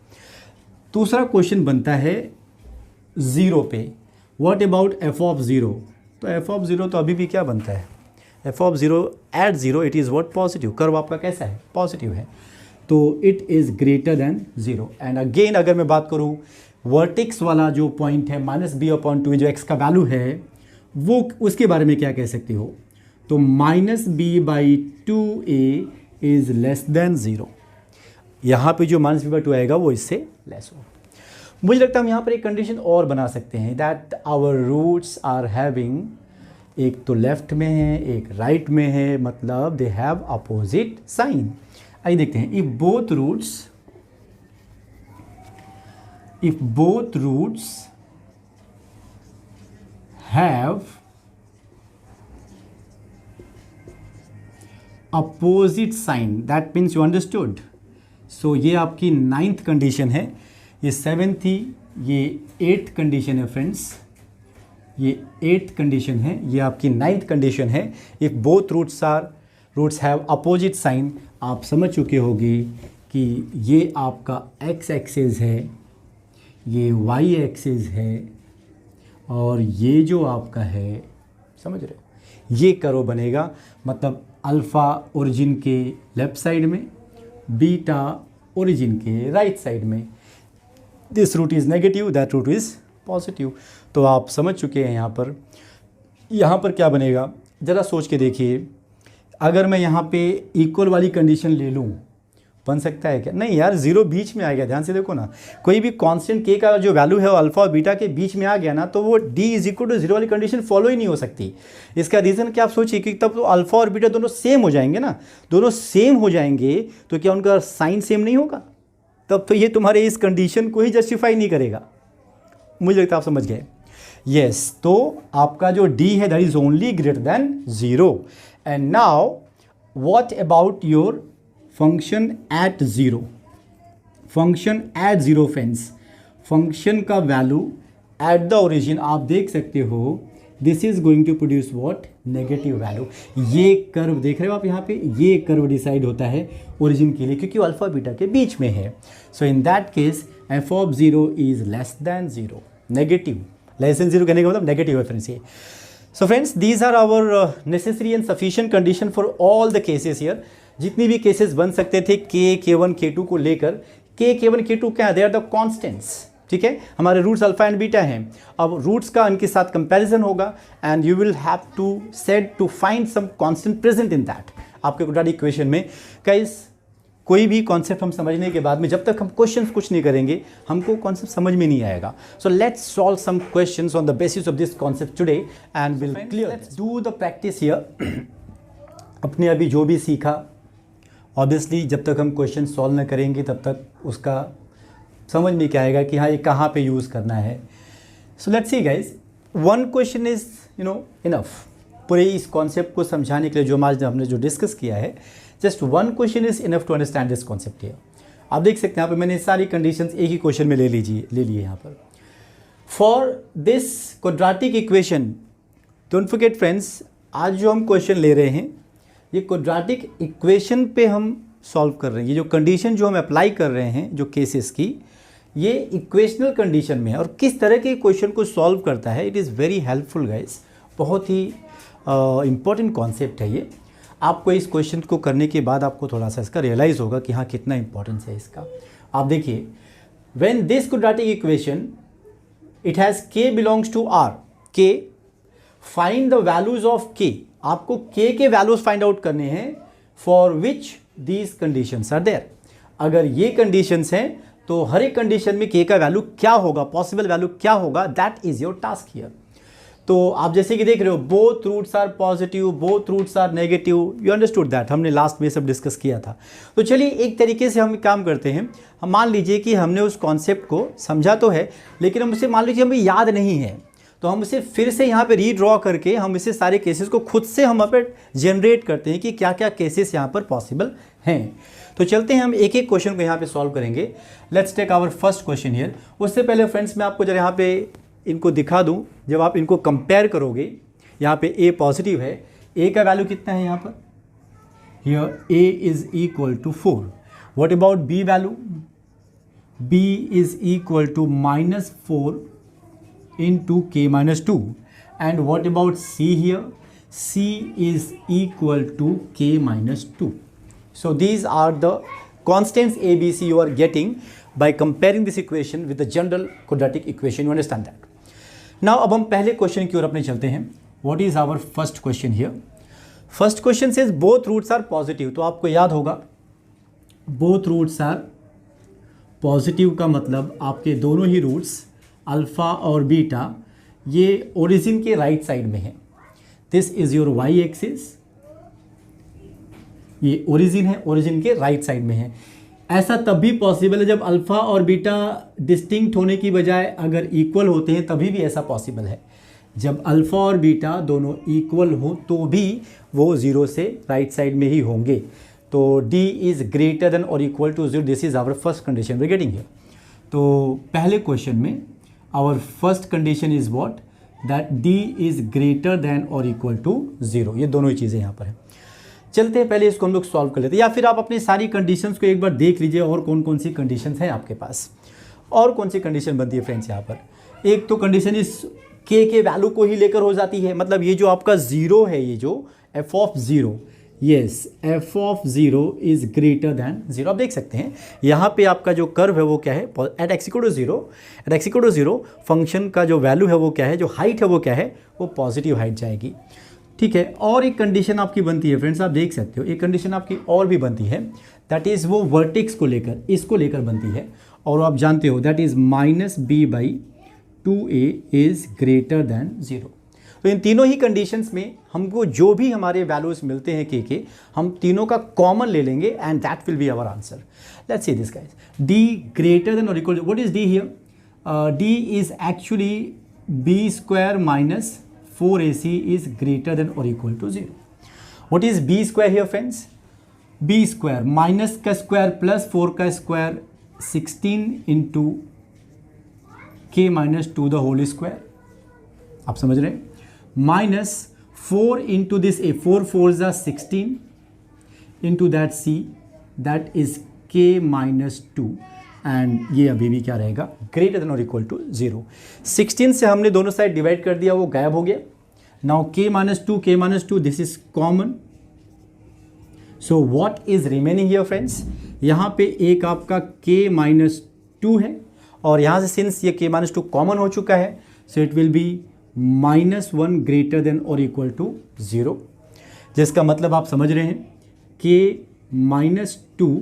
A: दूसरा क्वेश्चन बनता है 0 पे, व्हाट अबाउट f ऑफ 0? तो f ऑफ 0 तो अभी भी क्या बनता है? f of 0 at 0 it is what? Positive. Curve आपका कैसा है? पॉजिटिव है, तो it is greater than 0। And again अगर मैं बात करूँ वर्टेक्स वाला जो पॉइंट है -b/2 जो x का वैल्यू है, वो उसके बारे में क्या कह सकते हो? तो -b/2a इज़ लेस देन 0। यहाँ पे जो -b/2 आएगा वो इससे लेस हो। मुझे लगता है हम यहाँ पर एक कंडीशन और बना सकते हैं, that our roots are having, एक तो लेफ्ट में है एक राइट में है, मतलब दे हैव अपोजिट साइन। आइए देखते हैं, if both roots have opposite sign, that means you understood. So ये आपकी 9th कंडीशन है, ये 7th थी, ये 8th कंडीशन है फ्रेंड्स, ये 8th कंडीशन है, ये आपकी 9th कंडीशन है। If both roots have opposite sign, आप समझ चुके होंगे कि ये आपका x एक्सिस है, ये y एक्सिस है, और ये जो आपका है, समझ रहे हो, ये कर्व बनेगा। मतलब अल्फ़ा ओरिजिन के लेफ़्ट साइड में, बीटा ओरिजिन के राइट साइड में। This root is negative, that root is positive. तो आप समझ चुके हैं यहाँ पर क्या बनेगा, ज़रा सोच के देखिए। अगर मैं यहाँ पे इक्वल वाली कंडीशन ले लूँ, बन सकता है क्या? नहीं यार, ज़ीरो बीच में आ गया। ध्यान से देखो ना, कोई भी कांस्टेंट के का जो वैल्यू है वो अल्फ़ा और बीटा के बीच में आ गया ना, तो वो d इज इक्वल टू 0 वाली कंडीशन फॉलो ही नहीं हो सकती। इसका रीज़न क्या आप सोचिए कि तब तो अल्फ़ा और बीटा दोनों सेम हो जाएंगे ना, दोनों सेम हो जाएंगे तो क्या उनका साइन सेम नहीं होगा? तब तो ये तुम्हारे इस कंडीशन को ही जस्टिफाई नहीं करेगा। मुझे लगता है आप समझ गए। यस, तो आपका जो d है that is only greater than 0। And now what about your function at 0? Function at 0 friends, function का वैल्यू एट द ओरिजिन आप देख सकते हो, this is going to produce what? Negative value. ये कर्व देख रहे हो आप यहाँ पे, ये कर्व डिसाइड होता है ओरिजिन के लिए, क्योंकि अल्फा बीटा के बीच में है। So in that case f of 0 is less than 0, negative. Less than 0 कहने का मतलब नेगेटिव है फ्रेंड्स ये। So friends, these are our necessary and sufficient condition for all the cases here. जितनी भी केसेस बन सकते थे K1 K2 को लेकर, K1 K2 क्या है? दे आर द कॉन्स्टेंट्स, ठीक है। हमारे रूट्स अल्फा एंड बीटा हैं। अब रूट्स का इनके साथ कंपैरिजन होगा and you will have to set to find some constant present in that. आपके क्वाड्रेटिक इक्वेशन में गाइस, कोई भी कॉन्सेप्ट हम समझने के बाद में जब तक हम क्वेश्चंस कुछ नहीं करेंगे, हमको कॉन्सेप्ट समझ में नहीं आएगा। So let's solve some questions on the basis of this concept today and will clear. Let's do the practice here. अपने अभी जो भी सीखा, ऑब्वियसली जब तक हम क्वेश्चन सॉल्व न करेंगे तब तक उसका समझ में क्या आएगा कि हाँ ये कहाँ पे यूज़ करना है। So let's see guys, one question is enough पूरे इस कॉन्सेप्ट को समझाने के लिए जो आज हमने जो डिस्कस किया है। Just one question is enough to understand this concept here. आप देख सकते हैं यहाँ पे मैंने सारी कंडीशंस एक ही क्वेश्चन में ले लिए यहाँ पर। For this quadratic equation, don't forget friends, आज जो हम क्वेश्चन ले रहे हैं ये क्वाड्रेटिक इक्वेशन पे हम सॉल्व कर रहे हैं। ये जो कंडीशन जो हम अप्लाई कर रहे हैं जो केसेस की, ये इक्वेशनल कंडीशन में है। और किस तरह के क्वेश्चन को सॉल्व करता है, it is very helpful guys. बहुत ही इम्पॉर्टेंट कॉन्सेप्ट है ये। आपको इस क्वेश्चन को करने के बाद आपको थोड़ा सा इसका रियलाइज़ होगा कि हाँ कितना इंपॉर्टेंस है इसका। आप देखिए, when this quadratic equation it has k belongs to r, k find the values of k। आपको k के वैल्यूज फाइंड आउट करने हैं for which these conditions are there. अगर ये कंडीशंस हैं तो हर एक कंडीशन में k का वैल्यू क्या होगा, पॉसिबल वैल्यू क्या होगा, that is your task here. तो आप जैसे कि देख रहे हो, both roots are positive, both roots are negative, you understood that. हमने लास्ट में सब डिस्कस किया था। तो चलिए एक तरीके से हम काम करते हैं। हम मान लीजिए कि हमने उस कॉन्सेप्ट को समझा तो है, लेकिन हम उसे मान लीजिए हमें याद नहीं है, तो हम इसे फिर से यहाँ पे रीड्रॉ करके हम इसे सारे केसेस को खुद से हम यहाँ पर जनरेट करते हैं कि क्या क्या केसेस यहाँ पर पॉसिबल हैं। तो चलते हैं, हम एक एक क्वेश्चन को यहाँ पे सॉल्व करेंगे। Let's take our first question here. उससे पहले फ्रेंड्स मैं आपको जरा यहाँ पे इनको दिखा दूँ। जब आप इनको कंपेयर करोगे, यहाँ पे a पॉजिटिव है, a का वैल्यू कितना है यहाँ पर? Here a is equal to 4। What about b value? b is equal to -4 into k minus 2. And what about c here? c is equal to k minus 2. So these are the constants a, b, c you are getting by comparing this equation with the general quadratic equation. You understand that? Now अब हम पहले question की ओर अपने चलते हैं। What is our first question here? First question says both roots are positive. तो आपको याद होगा both roots are positive का मतलब आपके दोनों ही रूट्स अल्फ़ा और बीटा ये ओरिजिन के राइट साइड में है। This is your y axis, ये ओरिजिन है, ओरिजिन के राइट साइड में है। ऐसा तब भी पॉसिबल है जब अल्फ़ा और बीटा डिस्टिंक्ट होने की बजाय अगर इक्वल होते हैं, तभी भी ऐसा पॉसिबल है। जब अल्फ़ा और बीटा दोनों इक्वल हों तो भी वो 0 से राइट साइड में ही होंगे। तो डी इज़ ग्रेटर देन और equal to 0, this is our first condition we getting here. तो पहले क्वेश्चन में our first condition is what, that D is greater than और इक्वल टू 0, ये दोनों ही चीज़ें यहाँ पर हैं। चलते हैं पहले इसको हम लोग सॉल्व कर लेते हैं, या फिर आप अपनी सारी कंडीशंस को एक बार देख लीजिए और कौन कौन सी कंडीशंस हैं आपके पास। और कौन सी कंडीशन बनती है फ्रेंड्स यहाँ पर, एक तो कंडीशन इस के वैल्यू को ही लेकर हो जाती है, मतलब ये जो आपका 0 है, ये जो F of 0, yes F of 0 is greater than 0। आप देख सकते हैं यहाँ पे आपका जो कर्व है वो क्या है, at X equal to 0 function का जो वैल्यू है वो क्या है, जो हाइट है वो क्या है, वो पॉजिटिव हाइट जाएगी। ठीक है, और एक कंडीशन आपकी बनती है फ्रेंड्स, आप देख सकते हो एक कंडीशन आपकी और भी बनती है, दैट इज़ वो वर्टेक्स को लेकर, इसको लेकर बनती है, और आप जानते हो that is -b/2a is greater than 0। तो इन तीनों ही कंडीशंस में हमको जो भी हमारे वैल्यूज मिलते हैं के हम तीनों का कॉमन ले लेंगे and that will be our answer. Let's see this guys, d greater than और equal, what is d here, d is actually b² - 4ac is greater than or equal to 0. What is b square here friends? b square minus का square plus 4 का square 16 into k - 2 the whole square, आप समझ रहे हैं, minus 4 into this a, 4 4 ज़ा 16 into that c, that is k - 2, and ये अभी भी क्या रहेगा, ग्रेटर देन और इक्वल टू 0। 16 से हमने दोनों साइड डिवाइड कर दिया, वो गायब हो गया। Now k - 2 this is common, so what is remaining here friends, यहाँ पे एक आपका k - 2 है, और यहाँ से सिंस ये k - 2 कॉमन हो चुका है, सो it will B -1 greater than और इक्वल टू 0, जिसका मतलब आप समझ रहे हैं k - 2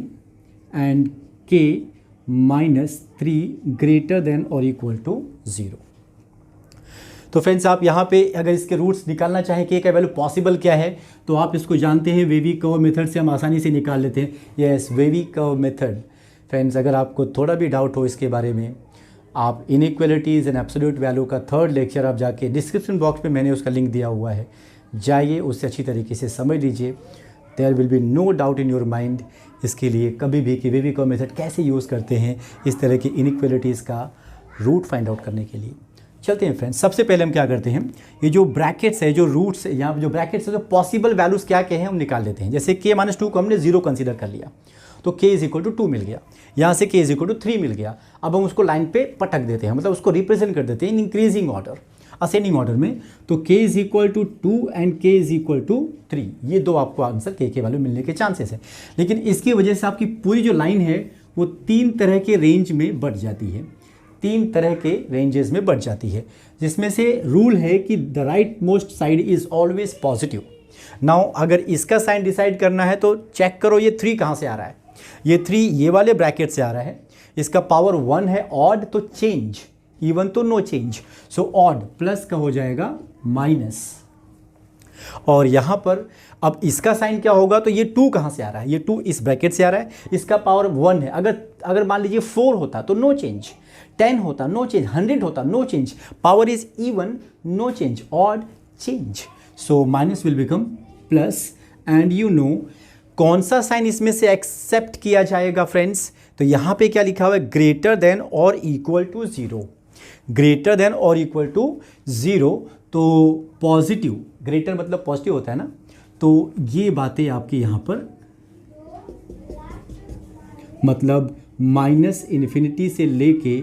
A: and k -3 greater than और इक्वल टू 0। तो फ्रेंड्स आप यहाँ पे अगर इसके रूट्स निकालना चाहें k का वैल्यू पॉसिबल क्या है, तो आप इसको जानते हैं, वेवी कर्व मेथड से हम आसानी से निकाल लेते हैं। Yes, wavy curve method. Friends अगर आपको थोड़ा भी डाउट हो इसके बारे में, आप इनइक्वालिटीज़ एंड एब्सोल्यूट वैल्यू का 3rd लेक्चर आप जाके डिस्क्रिप्शन बॉक्स में मैंने उसका लिंक दिया हुआ है, जाइए उससे अच्छी तरीके से समझ लीजिए। There will be no doubt in your mind इसके लिए कभी भी कि वेवी कर्व मेथड कैसे यूज़ करते हैं इस तरह की इनइक्वालिटीज़ का रूट फाइंड आउट करने के लिए। चलते हैं फ्रेंड्स, सबसे पहले हम क्या करते हैं, ये जो ब्रैकेट्स है, जो रूट्स यहाँ जो ब्रैकेट्स है, जो पॉसिबल वैल्यूज़ क्या क्या हैं हम निकाल लेते हैं। जैसे k - 2 को हमने 0 कंसीडर कर लिया, तो k = 2 मिल गया, यहाँ से k = 3 मिल गया। अब हम उसको लाइन पे पटक देते हैं, मतलब उसको रिप्रेजेंट कर देते हैं in increasing order, ascending order में। तो k = 2 एंड k = 3, ये दो आपको आंसर k के वैल्यू मिलने के चांसेस है। लेकिन इसकी वजह से आपकी पूरी जो लाइन है वो 3 तरह के रेंज में बढ़ जाती है, 3 तरह के रेंजेस में बढ़ जाती है, जिसमें से रूल है कि the right most side is always positive. Now अगर इसका साइन डिसाइड करना है तो चेक करो ये 3 कहाँ से आ रहा है, ये 3 ये वाले ब्रैकेट से आ रहा है, इसका पावर 1 है, ऑड तो चेंज, इवन तो no change, so odd plus का हो जाएगा माइनस। और यहाँ पर अब इसका साइन क्या होगा, तो ये 2 कहाँ से आ रहा है, ये 2 इस ब्रैकेट से आ रहा है, इसका पावर 1 है। अगर मान लीजिए 4 होता तो नो चेंज, 10 होता नो चेंज, 100 होता no change, power is even no change, odd change, so minus will become plus. And you know कौन सा साइन इसमें से एक्सेप्ट किया जाएगा फ्रेंड्स, तो यहाँ पे क्या लिखा हुआ है, ग्रेटर देन और इक्वल टू 0, ग्रेटर देन और इक्वल टू 0, तो पॉजिटिव, ग्रेटर मतलब पॉजिटिव होता है ना, तो ये बातें आपकी यहाँ पर मतलब -∞ से लेके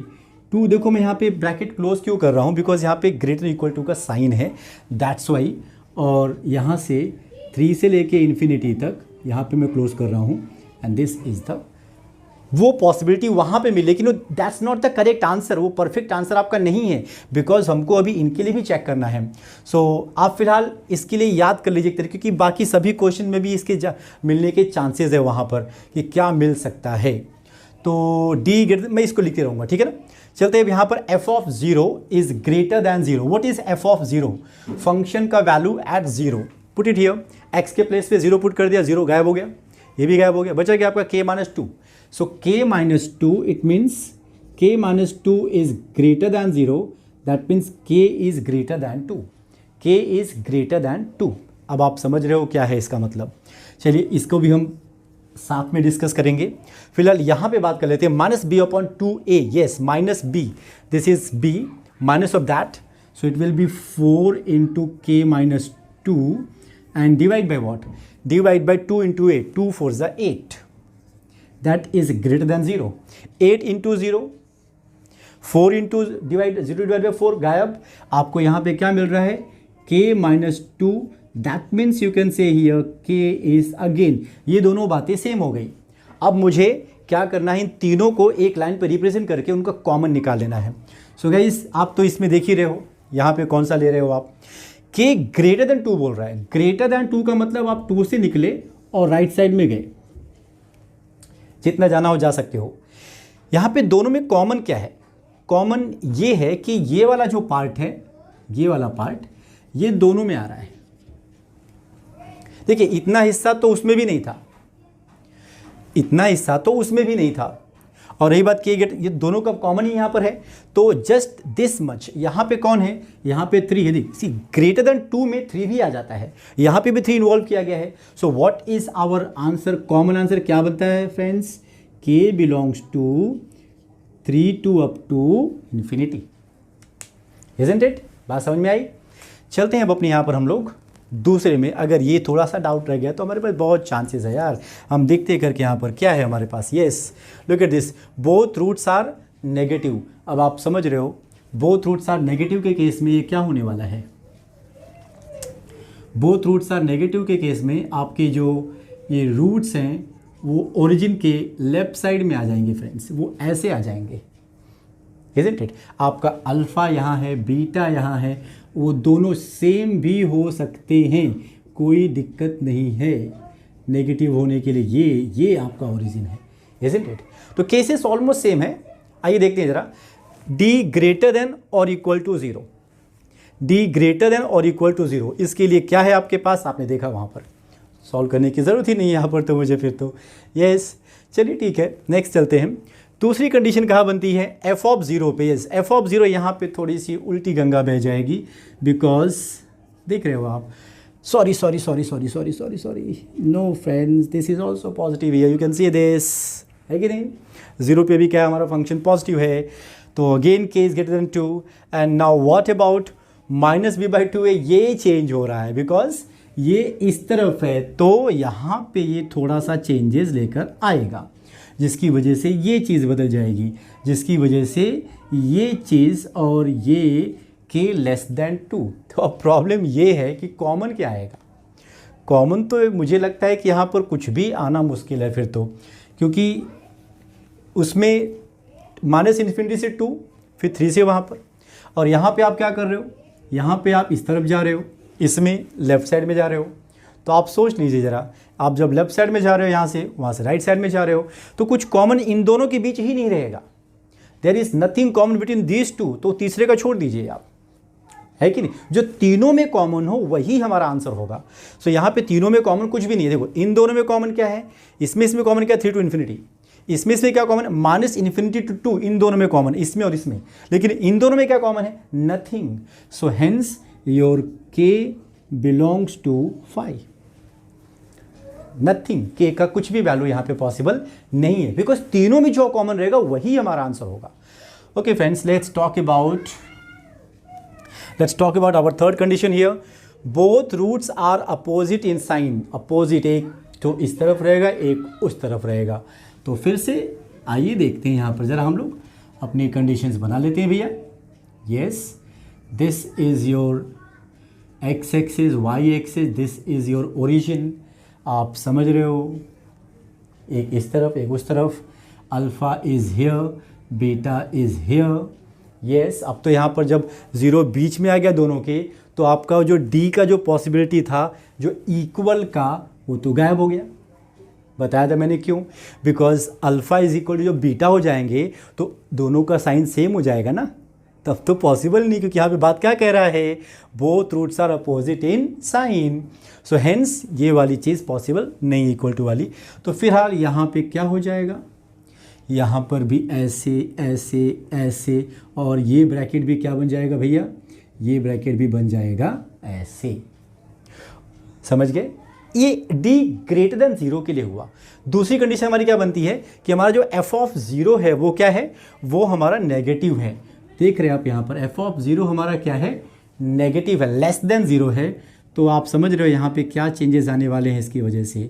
A: 2, देखो मैं यहाँ पे ब्रैकेट क्लोज क्यों कर रहा हूँ, बिकॉज यहाँ पे ग्रेटर इक्वल टू का साइन है, दैट्स वाई। और यहाँ से 3 से लेके इन्फिनिटी तक यहाँ पे मैं क्लोज कर रहा हूँ, एंड दिस इज द वो पॉसिबिलिटी वहाँ पे मिली, लेकिन that's not the correct answer, वो परफेक्ट आंसर आपका नहीं है, बिकॉज हमको अभी इनके लिए भी चेक करना है। सो आप फिलहाल इसके लिए याद कर लीजिए एक तरीके, क्योंकि बाकी सभी क्वेश्चन में भी इसके मिलने के चांसेस है वहाँ पर कि क्या मिल सकता है। तो डी ग्रेटर, मैं इसको लिखते रहूँगा, ठीक है ना। चलते हैं यहाँ पर f of 0 is greater than 0। What is f of 0, function का value at 0, put it here, x के प्लेस पे 0 पुट कर दिया, 0 गायब हो गया, ये भी गायब हो गया, बचा गया आपका k - 2। So k - 2 it means k - 2 is greater than 0, that means k is greater then 2, k is greater then 2। अब आप समझ रहे हो क्या है इसका मतलब। चलिए इसको भी हम साथ में डिस्कस करेंगे। फिलहाल यहाँ पे बात कर लेते हैं minus b upon 2a, yes minus b, this is b, minus of that, so it will be 4 into k minus 2 and divide by what, divide by 2 into a, 2 4 ज़ा 8, that is greater than 0, 8 into 0, 4 into divide 0 divide by 4 गायब, आपको यहाँ पे क्या मिल रहा है k minus 2, that means you can से here k is again, ये दोनों बातें सेम हो गई। अब मुझे क्या करना है, इन तीनों को एक लाइन पर रिप्रेजेंट करके उनका कॉमन निकाल लेना है। सो गाइस आप तो इसमें देख ही रहे हो, यहाँ पे कौन सा ले रहे हो आप, k ग्रेटर देन 2 बोल रहा है, ग्रेटर देन 2 का मतलब आप 2 से निकले और राइट साइड में गए, जितना जाना हो जा सकते हो। यहाँ पे दोनों में कॉमन क्या है, कॉमन ये है कि ये वाला जो पार्ट है, ये वाला पार्ट ये दोनों में आ रहा है। देखिए इतना हिस्सा तो उसमें भी नहीं था, इतना हिस्सा तो उसमें भी नहीं था, और रही बात कि ये दोनों का कॉमन ही यहाँ पर है, तो जस्ट दिस मच, यहाँ पे कौन है, यहाँ पे 3 है, सी ग्रेटर देन 2 में 3 भी आ जाता है, यहाँ पे भी 3 इन्वॉल्व किया गया है। So what is our answer, common answer क्या बनता है friends, k belongs to 3 to up to infinity, isn't it, बात समझ में आई। चलते हैं अब अपने यहाँ पर हम लोग दूसरे में, अगर ये थोड़ा सा डाउट रह गया तो हमारे पास बहुत चांसेस है यार, हम देखते करके यहाँ पर क्या है हमारे पास, yes look at this, both roots are negative. अब आप समझ रहे हो बोथ रूट्स आर नेगेटिव के केस में ये क्या होने वाला है, बोथ रूट्स आर नेगेटिव के केस में आपके जो ये रूट्स हैं वो ओरिजिन के लेफ्ट साइड में आ जाएंगे फ्रेंड्स, वो ऐसे आ जाएंगे, इजंट इट। आपका अल्फ़ा यहाँ है, बीटा यहाँ है, वो दोनों सेम भी हो सकते हैं, कोई दिक्कत नहीं है नेगेटिव होने के लिए, ये आपका ओरिजिन है, इजंट इट। तो केसेस ऑलमोस्ट सेम है। आइए देखते हैं जरा, d ग्रेटर देन और equal to 0, d greater than और इक्वल टू 0, इसके लिए क्या है आपके पास, आपने देखा वहाँ पर, सॉल्व करने की ज़रूरत ही नहीं है यहाँ पर तो मुझे, फिर तो यस चलिए ठीक है। नेक्स्ट चलते हैं, दूसरी कंडीशन कहाँ बनती है, f ऑफ 0 पे, यस f ऑफ 0 यहाँ पे थोड़ी सी उल्टी गंगा बह जाएगी, बिकॉज देख रहे हो आप, sorry no friends, this is also positive here, you can see this, है कि नहीं, 0 पे भी क्या है हमारा फंक्शन पॉजिटिव है, तो again k is greater then 2, and now what about minus b by 2 है, ये चेंज हो रहा है बिकॉज ये इस तरफ है, तो यहाँ पे ये थोड़ा सा चेंजेस लेकर आएगा, जिसकी वजह से ये चीज़ बदल जाएगी, जिसकी वजह से ये चीज़ और ये k लेस देन 2। तो अब प्रॉब्लम ये है कि कॉमन क्या आएगा, कॉमन तो मुझे लगता है कि यहाँ पर कुछ भी आना मुश्किल है फिर तो, क्योंकि उसमें माइनस इन्फिनिटी से 2, फिर 3 से वहाँ पर, और यहाँ पे आप क्या कर रहे हो, यहाँ पे आप इस तरफ जा रहे हो, इसमें लेफ़्ट साइड में जा रहे हो, तो आप सोच लीजिए ज़रा, आप जब लेफ्ट साइड में जा रहे हो यहाँ से, वहाँ से राइट साइड में जा रहे हो, तो कुछ कॉमन इन दोनों के बीच ही नहीं रहेगा, there is nothing common between these two, तो तीसरे का छोड़ दीजिए आप, है कि नहीं, जो तीनों में कॉमन हो वही हमारा आंसर होगा। सो यहाँ पे तीनों में कॉमन कुछ भी नहीं है, देखो इन दोनों में कॉमन क्या है, इसमें कॉमन क्या है, 3 टू इन्फिनिटी, इसमें क्या कॉमन है, माइनस इन्फिनिटी टू 2, इन दोनों में कॉमन, इसमें और इसमें, लेकिन इन दोनों में क्या कॉमन है, nothing. So hence your k belongs to 5, nothing, k का कुछ भी वैल्यू यहाँ पे पॉसिबल नहीं है, बिकॉज तीनों में जो कॉमन रहेगा वही हमारा आंसर होगा। Okay friends, let's talk about our third condition here, both roots are opposite in sign, opposite, एक तो इस तरफ रहेगा, एक उस तरफ रहेगा। तो फिर से आइए देखते हैं, यहाँ पर ज़रा हम लोग अपनी कंडीशंस बना लेते हैं भैया। Yes, this is your x axis, y axis, this is your origin, आप समझ रहे हो, एक इस तरफ एक उस तरफ, alpha is here, beta is here. Yes, अब तो यहाँ पर जब 0 बीच में आ गया दोनों के, तो आपका जो d का जो पॉसिबिलिटी था जो इक्वल का, वो तो गायब हो गया। बताया था मैंने क्यों, because alpha is equal to जो बीटा हो जाएंगे तो दोनों का साइन सेम हो जाएगा ना, तब तो पॉसिबल नहीं, क्योंकि यहाँ पे बात क्या कह रहा है, both roots are opposite in sign, so hence ये वाली चीज़ पॉसिबल नहीं, इक्वल टू वाली। तो फिलहाल यहाँ पे क्या हो जाएगा, यहाँ पर भी ऐसे ऐसे ऐसे, और ये ब्रैकेट भी क्या बन जाएगा भैया, ये ब्रैकेट भी बन जाएगा ऐसे, समझ गए। ये डी ग्रेटर देन 0 के लिए हुआ। दूसरी कंडीशन हमारी क्या बनती है कि हमारा जो एफ ऑफ 0 है वो क्या है, वो हमारा नेगेटिव है। देख रहे हैं आप यहाँ पर एफ ऑफ 0 हमारा क्या है, नेगेटिव है, लेस देन 0 है। तो आप समझ रहे हो यहाँ पे क्या चेंजेस आने वाले हैं, इसकी वजह से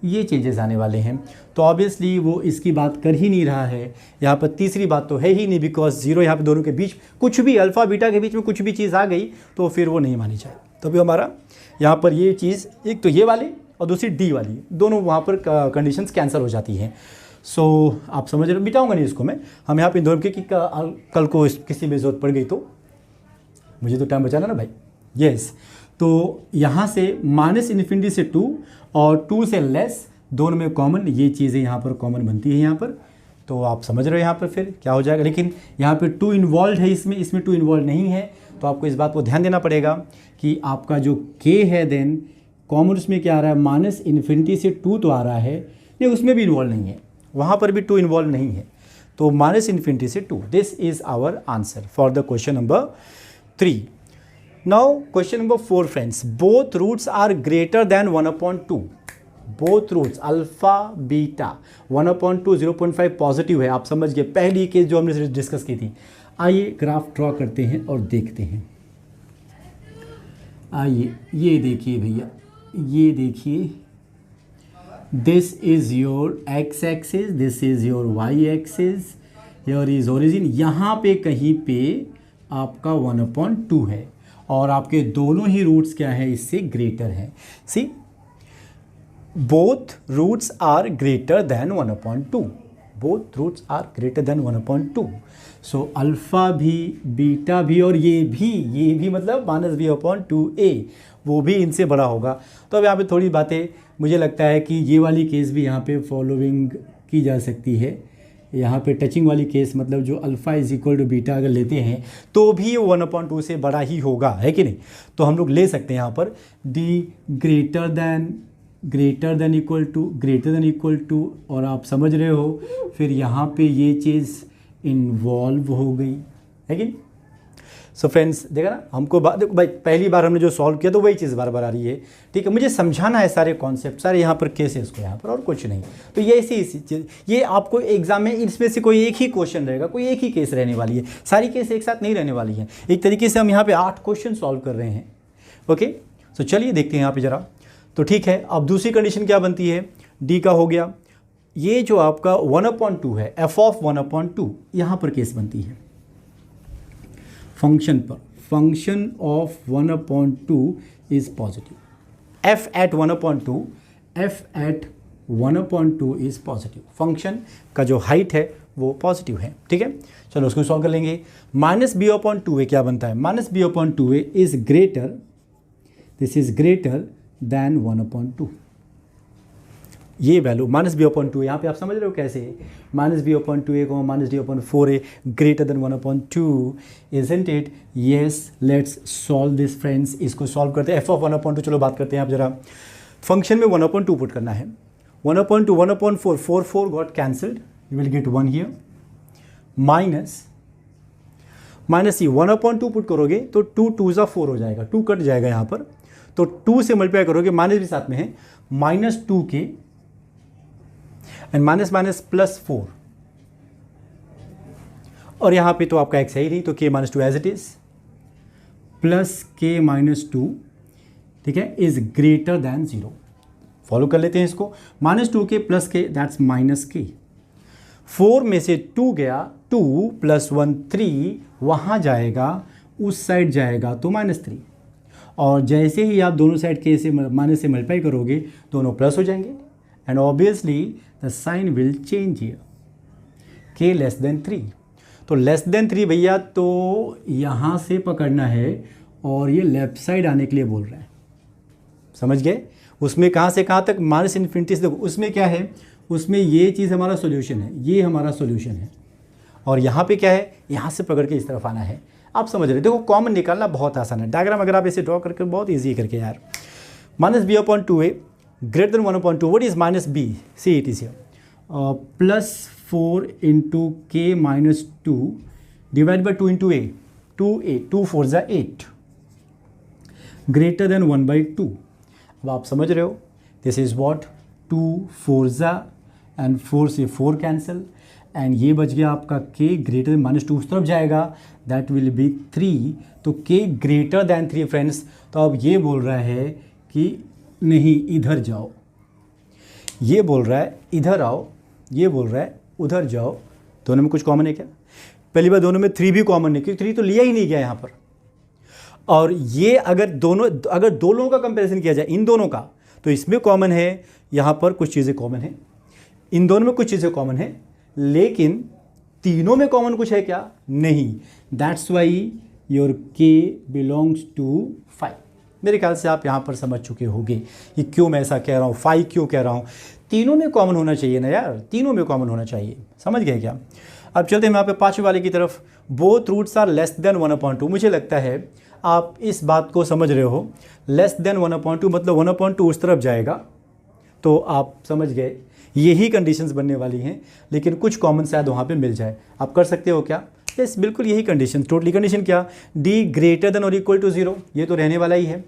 A: ये चेंजेस आने वाले हैं। तो ऑब्वियसली वो इसकी बात कर ही नहीं रहा है, यहाँ पर तीसरी बात तो है ही नहीं, बिकॉज 0 यहाँ पे दोनों के बीच कुछ भी अल्फ़ा बीटा के बीच में कुछ भी चीज़ आ गई तो फिर वो नहीं मानी जाए। तो अभी हमारा यहाँ पर ये चीज़, एक तो ये वाली और दूसरी डी वाली, दोनों वहाँ पर कंडीशंस कैंसिल हो जाती हैं। सो आप समझ रहे हो, बिताऊँगा नहीं इसको मैं, हम यहाँ पर इन दोनों के कि कल को किसी में ज़रूरत पड़ गई तो मुझे तो टाइम बचाना ना भाई। यस, तो यहाँ से -∞ से 2 और 2 से लेस दोनों में कॉमन, ये चीज़ें यहाँ पर कॉमन बनती है यहाँ पर। तो आप समझ रहे हो यहाँ पर फिर क्या हो जाएगा। लेकिन यहाँ पे 2 इन्वॉल्व है, इसमें 2 इन्वॉल्व नहीं है। तो आपको इस बात को ध्यान देना पड़ेगा कि आपका जो k है देन कॉमन उसमें क्या आ रहा है, -∞ से 2 तो आ रहा है, नहीं उसमें भी इन्वॉल्व नहीं है, वहाँ पर भी 2 इन्वॉल्व नहीं है। तो -∞ से 2, this is our answer for the question number 3। Now question number 4 friends, both roots are greater than 1/2, both roots alpha beta 1/2 0.5 positive है। आप समझ गए पहली केस जो हमने डिस्कस की थी। आइए ग्राफ ड्रॉ करते हैं और देखते हैं। आइए ये देखिए भैया, ये देखिए, this is your x axis, this is your y axis, your is origin. यहाँ पे कहीं पे आपका 1/2 है और आपके दोनों ही रूट्स क्या है, इससे ग्रेटर है। See both roots are greater than 1/2, both roots are greater than 1/2। So alpha भी बीटा भी और ये भी मतलब -b/2a वो भी इनसे बड़ा होगा। तो अब यहाँ पे थोड़ी बातें मुझे लगता है कि ये वाली केस भी यहाँ पे फॉलोइंग की जा सकती है। यहाँ पे टचिंग वाली केस मतलब जो alpha is equal to beta अगर लेते हैं तो भी 1/2 से बड़ा ही होगा, है कि नहीं। तो हम लोग ले सकते हैं यहाँ पर D greater than equal to और आप समझ रहे हो फिर यहाँ पे ये चीज़ इन्वॉल्व हो गई, है कि नहीं। सो फ्रेंड्स देखा ना, हमको देखो भाई पहली बार हमने जो सॉल्व किया तो वही चीज़ बार बार आ रही है, ठीक है। मुझे समझाना है सारे कॉन्सेप्ट, सारे यहाँ पर केसेस को यहाँ पर, और कुछ नहीं। तो ये ऐसी चीज़, ये आपको एग्जाम में इसमें से कोई एक ही क्वेश्चन रहेगा, कोई एक ही केस रहने वाली है, सारी केस एक साथ नहीं रहने वाली है। एक तरीके से हम यहाँ पर 8 क्वेश्चन सॉल्व कर रहे हैं। ओके, सो चलिए देखते हैं यहाँ पर ज़रा। तो ठीक है, अब दूसरी कंडीशन क्या बनती है, डी का हो गया। ये जो आपका 1/2 है, एफ ऑफ 1/2, यहाँ पर केस बनती है फंक्शन पर, function of 1/2 is positive. F at 1/2 is positive. Function का जो हाइट है वो पॉजिटिव है, ठीक है। चलो उसको सॉल्व कर लेंगे। -b/2a क्या बनता है, -b/2a is greater, this is greater than 1/2। ये वैल्यू -b/2 यहाँ पे आप समझ रहे हो कैसे, -b/2a को -d/4a greater than 1/2, isn't it. Yes, let's solve this friends. इसको सॉल्व करते हैं। एफ ऑफ 1/2, चलो बात करते हैं आप जरा। फंक्शन में 1/2 पुट करना है। 1/2 1/4 4 got cancelled, you will get 1 here, minus ये 1/2 पुट करोगे तो 2 2 4 हो जाएगा, 2 कट जाएगा यहाँ पर, तो 2 से मल्टीप्लाई करोगे, माइनस भी साथ में है, -2k एंड माइनस +4, और यहाँ पे तो आपका x है ही नहीं, तो k - 2 as it is, plus k - 2, ठीक है, इज ग्रेटर देन 0। फॉलो कर लेते हैं इसको, -2k + k दैट्स -k। 4 में से 2 गया, 2 + 1 3, वहाँ जाएगा, उस साइड जाएगा तो -3, और जैसे ही आप दोनों साइड के से माइनस से मल्टीप्लाई करोगे दोनों प्लस हो जाएंगे, and obviously the sign will change here, k less than 3। तो लेस देन 3 भैया, तो यहाँ से पकड़ना है और ये लेफ्ट साइड आने के लिए बोल रहा है, समझ गए। उसमें कहाँ से कहाँ तक, -∞ से देखो, उसमें क्या है, उसमें ये चीज़ हमारा सोल्यूशन है, ये हमारा सोल्यूशन है, और यहाँ पे क्या है, यहाँ से पकड़ के इस तरफ आना है। आप समझ रहे, देखो कॉमन निकालना बहुत आसान है। डायग्राम अगर आप इसे ड्रॉ करके, बहुत ईजी करके यार। -b/2a greater than 1/2, what is -b, see it is here, +4 × k - 2 divide by 2 × a, 2a, 2 4 = 8, greater than 1/2। अब आप समझ रहे हो दिस इज़ वॉट 2 4 ज़ा एंड 4 से 4 कैंसिल एंड ये बच गया आपका k ग्रेटर देन -2 उस तरफ जाएगा, दैट विल बी 3। तो k ग्रेटर दैन 3 फ्रेंड्स। तो अब ये बोल रहा है कि नहीं इधर जाओ, ये बोल रहा है इधर आओ, ये बोल रहा है उधर जाओ। दोनों में कुछ कॉमन है क्या? पहली बार दोनों में 3 भी कॉमन नहीं, क्योंकि 3 तो लिया ही नहीं गया यहाँ पर। और ये अगर दो लोगों का कंपैरिजन किया जाए, इन दोनों का, तो इसमें कॉमन है, यहाँ पर कुछ चीज़ें कॉमन है, इन दोनों में कुछ चीज़ें कॉमन है, लेकिन तीनों में कॉमन कुछ है क्या? नहीं। That's why your k belongs to 5। मेरे ख्याल से आप यहाँ पर समझ चुके होंगे कि क्यों मैं ऐसा कह रहा हूँ, 5 क्यों कह रहा हूँ। तीनों में कॉमन होना चाहिए ना यार, तीनों में कॉमन होना चाहिए। समझ गए क्या? अब चलते हैं यहाँ पे 5वें वाले की तरफ। Both roots are less than 1/2। मुझे लगता है आप इस बात को समझ रहे हो। लेस देन 1/2 मतलब 1/2 उस तरफ जाएगा, तो आप समझ गए यही कंडीशंस बनने वाली हैं, लेकिन कुछ कॉमन शायद वहाँ पे मिल जाए। आप कर सकते हो क्या? यस, बिल्कुल यही कंडीशन, टोटली कंडीशन क्या? d ग्रेटर देन और इक्वल टू 0, ये तो रहने वाला ही है।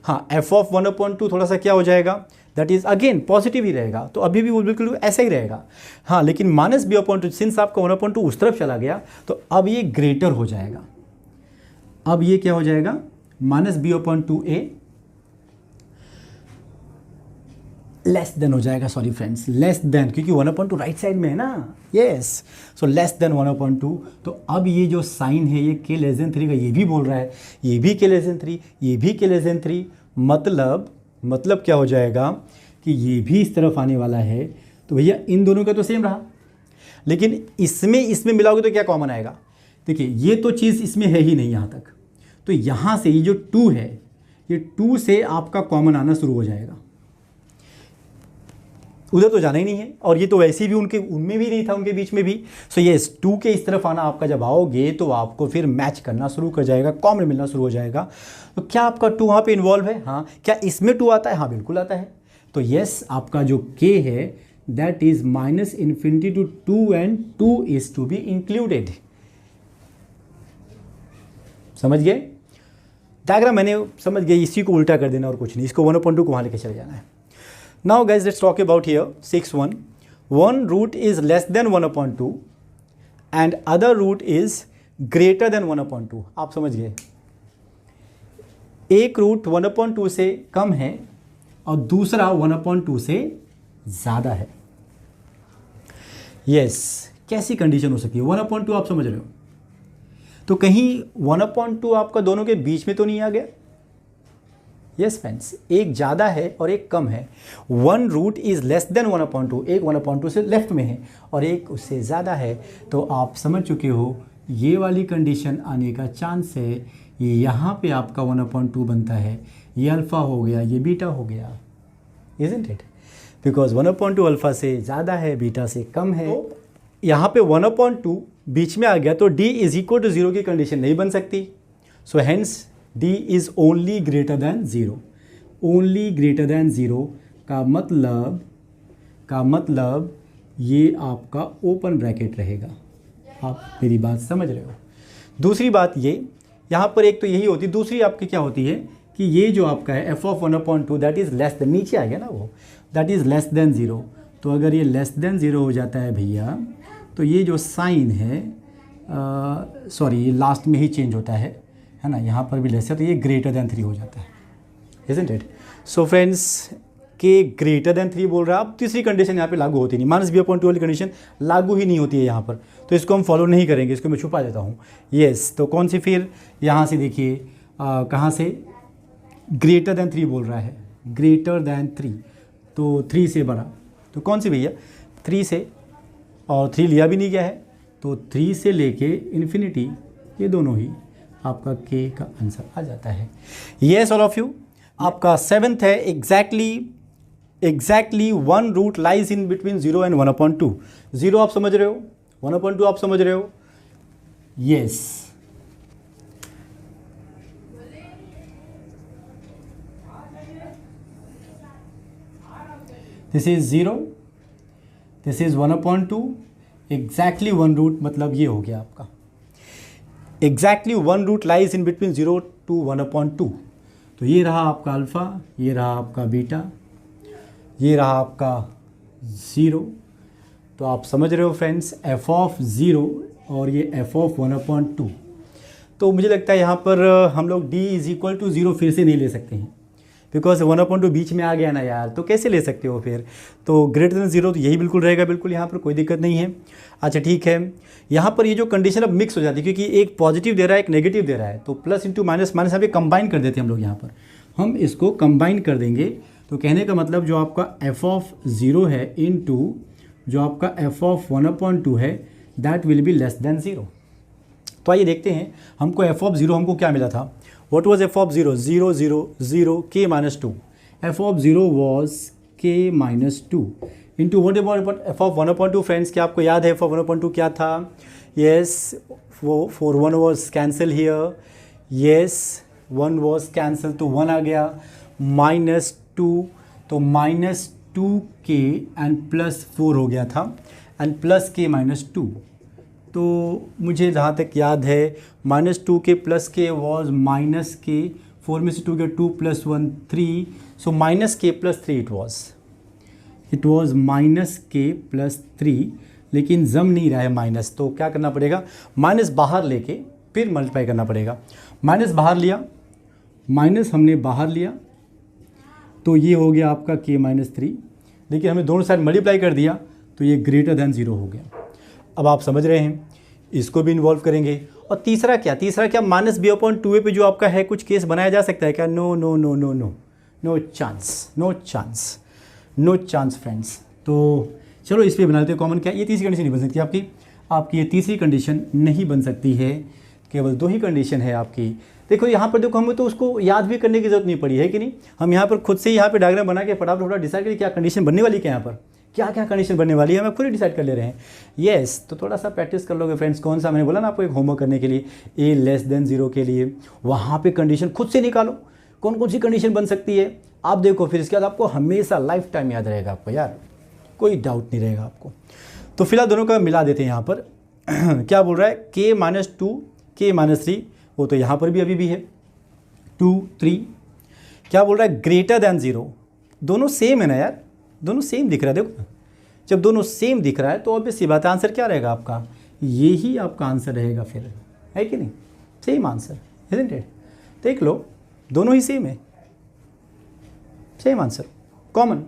A: हाँ, f ऑफ 1/2 थोड़ा सा क्या हो जाएगा? दैट इज अगेन पॉजिटिव ही रहेगा, तो अभी भी वो बिल्कुल ऐसा ही रहेगा। हाँ, लेकिन माइनस b/2 सिंस आपका 1/2 उस तरफ चला गया, तो अब ये ग्रेटर हो जाएगा। अब ये क्या हो जाएगा? माइनस b/2a लेस देन हो जाएगा, सॉरी फ्रेंड्स, लेस देन, क्योंकि 1/2 राइट साइड में है ना। Yes, so less than 1/2। तो अब ये जो साइन है ये k लेस देन 3 का, ये भी बोल रहा है, ये भी k लेस देन 3, ये भी k लेस देन 3, मतलब क्या हो जाएगा कि ये भी इस तरफ आने वाला है। तो भैया इन दोनों का तो सेम रहा, लेकिन इसमें मिलाओगे तो क्या कॉमन आएगा? देखिए ये तो चीज़ इसमें है ही नहीं यहाँ तक, तो यहाँ से ये जो 2 है, ये 2 से आपका कॉमन आना शुरू हो जाएगा। उधर तो जाना ही नहीं है, और ये तो वैसे भी उनमें भी नहीं था, उनके बीच में भी। सो ये 2 के इस तरफ आना आपका जब आओगे तो आपको फिर मैच करना शुरू कर जाएगा, कॉमन मिलना शुरू हो जाएगा। तो क्या आपका 2 वहाँ पे इन्वॉल्व है? हाँ। क्या इसमें 2 आता है? हाँ, बिल्कुल आता है। तो यस, आपका जो k है that is -∞ to 2 and 2 is to be included. समझ गए? डायग्राम मैंने समझ गए, इसी को उल्टा कर देना और कुछ नहीं, इसको 1/2 को वहाँ लेके चले जाना है। Now guys, let's talk about here 6-1. One root is less than 1/2 and other root is greater than 1/2. आप समझ गए? एक रूट 1/2 से कम है और दूसरा 1/2 से ज़्यादा है। यस, कैसी कंडीशन हो सकती है? 1/2 आप समझ रहे हो, तो कहीं 1/2 आपका दोनों के बीच में तो नहीं आ गया? यस फ्रेंड्स, एक ज़्यादा है और एक कम है। 1 रूट इज़ लेस देन 1/2, एक 1/2 से लेफ्ट में है और एक उससे ज़्यादा है। तो आप समझ चुके हो ये वाली कंडीशन आने का चांस है। ये यहाँ पे आपका 1/2 बनता है, ये अल्फ़ा हो गया, ये बीटा हो गया, इज़न्ट इट? बिकॉज 1/2 अल्फ़ा से ज़्यादा है, बीटा से कम है। तो यहाँ पे 1/2 बीच में आ गया, तो d इज इक्वल टू 0 की कंडीशन नहीं बन सकती। So hence d is only greater than 0। Only greater than 0 का मतलब ये आपका ओपन ब्रैकेट रहेगा। आप मेरी बात समझ रहे हो? दूसरी बात ये, यहाँ पर एक तो यही होती, दूसरी आपकी क्या होती है कि ये जो आपका है f of 1/2 that is less then, नीचे आ गया ना वो, दैट इज़ लेस देन 0। तो अगर ये लेस देन 0 हो जाता है भैया, तो ये जो साइन है, सॉरी, ये लास्ट में ही चेंज होता है ना, यहाँ पर भी लेस है, तो ये ग्रेटर दैन 3 हो जाता है, इज़न्ट इट? सो फ्रेंड्स, के ग्रेटर दैन 3 बोल रहा है। अब तीसरी कंडीशन यहाँ पे लागू होती नहीं, -b/2 वाली कंडीशन लागू ही नहीं होती है यहाँ पर, तो इसको हम फॉलो नहीं करेंगे, इसको मैं छुपा देता हूँ। येस, तो कौन सी फिर? यहाँ से देखिए, कहाँ से? ग्रेटर दैन 3 बोल रहा है, ग्रेटर दैन 3, तो 3 से बड़ा, तो कौन सी भैया? 3 से, और 3 लिया भी नहीं गया है, तो 3 से लेके इन्फिनिटी, ये दोनों ही आपका k का आंसर आ जाता है। Yes all of you. आपका 7th है, exactly 1 root lies in between 0 and 1/2। 0 आप समझ रहे हो, 1/2 आप समझ रहे हो? Yes, this is 0, this is 1/2, exactly 1 root, मतलब ये हो गया आपका exactly 1 root lies in between 0 to 1/2। तो ये रहा आपका अल्फ़ा, ये रहा आपका बीटा। ये रहा आपका 0। तो आप समझ रहे हो फ्रेंड्स, एफ ऑफ 0 और ये एफ ऑफ 1/2। तो मुझे लगता है यहाँ पर हम लोग d इज़ इक्वल टू 0 फिर से नहीं ले सकते हैं, बिकॉज 1/2 बीच में आ गया ना यार, तो कैसे ले सकते हो फिर। तो ग्रेटर देन 0 तो यही बिल्कुल रहेगा, बिल्कुल यहाँ पर कोई दिक्कत नहीं है। अच्छा ठीक है, यहाँ पर ये जो कंडीशन अब मिक्स हो जाती है, क्योंकि एक पॉजिटिव दे रहा है एक नेगेटिव दे रहा है, तो प्लस इंटू माइनस माइनस यहाँ पे कंबाइन कर देते हैं हम लोग। यहाँ पर हम इसको कंबाइन कर देंगे, तो कहने का मतलब जो आपका एफ ऑफ 0 है इनटू जो आपका एफ ऑफ 1/2 है, that will be less than 0। तो आइए देखते हैं हमको एफ ऑफ 0 हमको क्या मिला था। What was F of 0? 0 0 0 k - 2। F of 0 was k - 2 into what about F of 1/2 friends. क्या आपको याद है एफ ऑफ 1/2 क्या था? येस, वो 1 was cancel here, yes 1 was cancel, तो 1 आ गया, -2, तो -2k एंड +4 हो गया था, एंड प्लस k - 2। तो मुझे जहाँ तक याद है -2k + k वॉज -k, 4 में से 2 गया, 2 + 1 3, सो -k + 3 इट वॉज -k + 3, लेकिन जम नहीं रहा है माइनस, तो क्या करना पड़ेगा, माइनस बाहर लेके फिर मल्टीप्लाई करना पड़ेगा। माइनस बाहर लिया, माइनस हमने बाहर लिया, तो ये हो गया आपका k - 3, लेकिन हमें दोनों साइड मल्टीप्लाई कर दिया तो ये ग्रेटर देन 0 हो गया। अब आप समझ रहे हैं, इसको भी इन्वॉल्व करेंगे। और तीसरा क्या -b/2a पे जो आपका है, कुछ केस बनाया जा सकता है क्या? No no no no no, no chance, no chance, no chance friends. तो चलो इस पर बना लेते हैं कॉमन। क्या ये तीसरी कंडीशन नहीं बन सकती आपकी ये तीसरी कंडीशन नहीं बन सकती है, केवल 2 ही कंडीशन है आपकी। देखो यहाँ पर, देखो हमें तो उसको याद भी करने की जरूरत नहीं पड़ी है कि नहीं, हम यहाँ पर खुद से ही यहाँ पे डायग्राम बना के फटाफट डिसाइड करें क्या कंडीशन बनने वाली, क्या यहाँ पर क्या क्या कंडीशन बनने वाली है, हमें खुद ही डिसाइड कर ले रहे हैं। येस, तो थोड़ा सा प्रैक्टिस कर लोगे फ्रेंड्स। कौन सा मैंने बोला ना आपको एक होमवर्क करने के लिए, a लेस देन 0 के लिए, वहाँ पे कंडीशन खुद से निकालो कौन कौन सी कंडीशन बन सकती है। आप देखो, फिर इसके बाद आपको हमेशा लाइफ टाइम याद रहेगा आपको यार, कोई डाउट नहीं रहेगा आपको। तो फिलहाल दोनों का मिला देते हैं यहाँ पर। क्या बोल रहा है, k - 2 k - 3, वो तो यहाँ पर भी अभी भी है 2 3। क्या बोल रहा है, ग्रेटर देन 0। दोनों सेम है ना यार, दोनों सेम दिख रहा है। देखो जब दोनों सेम दिख रहा है तो ऑब्वियस सी बात है, आंसर क्या रहेगा आपका, ये ही आपका आंसर रहेगा फिर, है कि नहीं, सेम आंसर, इजंट इट। देख लो दोनों ही सेम है, same answer, common.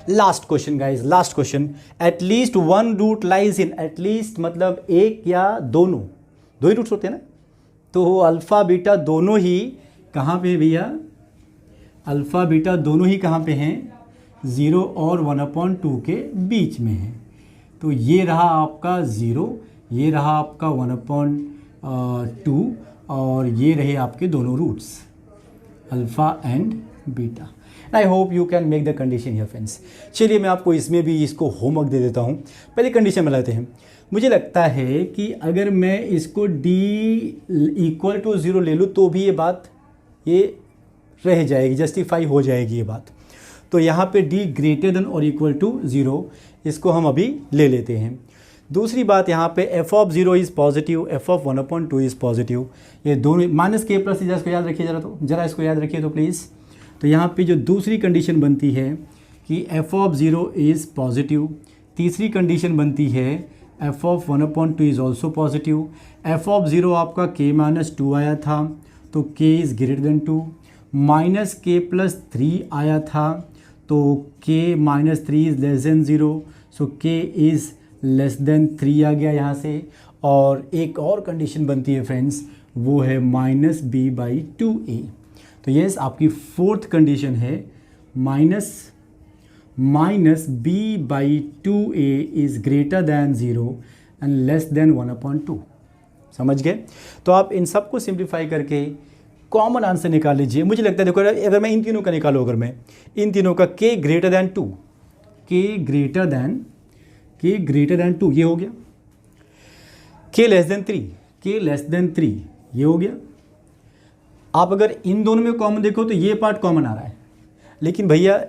A: Last question guys, last question. At least 1 root lies in, at least मतलब एक या दोनों, 2 ही रूट्स होते हैं ना, तो अल्फ़ा बीटा दोनों ही कहाँ पे भैया, अल्फ़ा बीटा दोनों ही कहाँ पे हैं, 0 और 1/2 के बीच में है। तो ये रहा आपका 0, ये रहा आपका 1/2, और ये रहे आपके दोनों roots alpha and beta. I hope you can make the condition here friends. चलिए मैं आपको इसमें भी इसको होमवर्क दे देता हूँ। पहले कंडीशन में लाते हैं। मुझे लगता है कि अगर मैं इसको d = 0 ले लूँ तो भी ये बात ये रह जाएगी, जस्टिफाई हो जाएगी ये बात। तो यहाँ पे d ग्रेटर देन और इक्वल टू 0, इसको हम अभी ले लेते हैं। दूसरी बात यहाँ पे f of 0 is positive, f of 1/2 is positive, ये दोनों -k + इसको याद रखिए ज़रा इसको याद रखिए तो प्लीज़। तो यहाँ पे जो दूसरी कंडीशन बनती है कि f ऑफ 0 इज़ पॉजिटिव, तीसरी कंडीशन बनती है f of 1/2 is also positive. f of 0 आपका k - 2 आया था, तो k is greater then 2, -k + 3 आया था, तो k - 3 is less than 0, so k is less than 3 आ गया यहाँ से। और एक और कंडीशन बनती है फ्रेंड्स, वो है -b/2a। तो ये आपकी फोर्थ कंडीशन है, -b/2a is greater than 0 and less than 1/2। समझ गए? तो आप इन सब को सिंप्लीफाई करके कॉमन आंसर निकाल लीजिए। मुझे लगता है देखो, अगर मैं इन तीनों का निकालूँ, अगर मैं इन तीनों का k greater than 2, k greater than 2 ये हो गया, k लेस देन 3 ये हो गया। आप अगर इन दोनों में कॉमन देखो तो ये पार्ट कॉमन आ रहा है, लेकिन भैया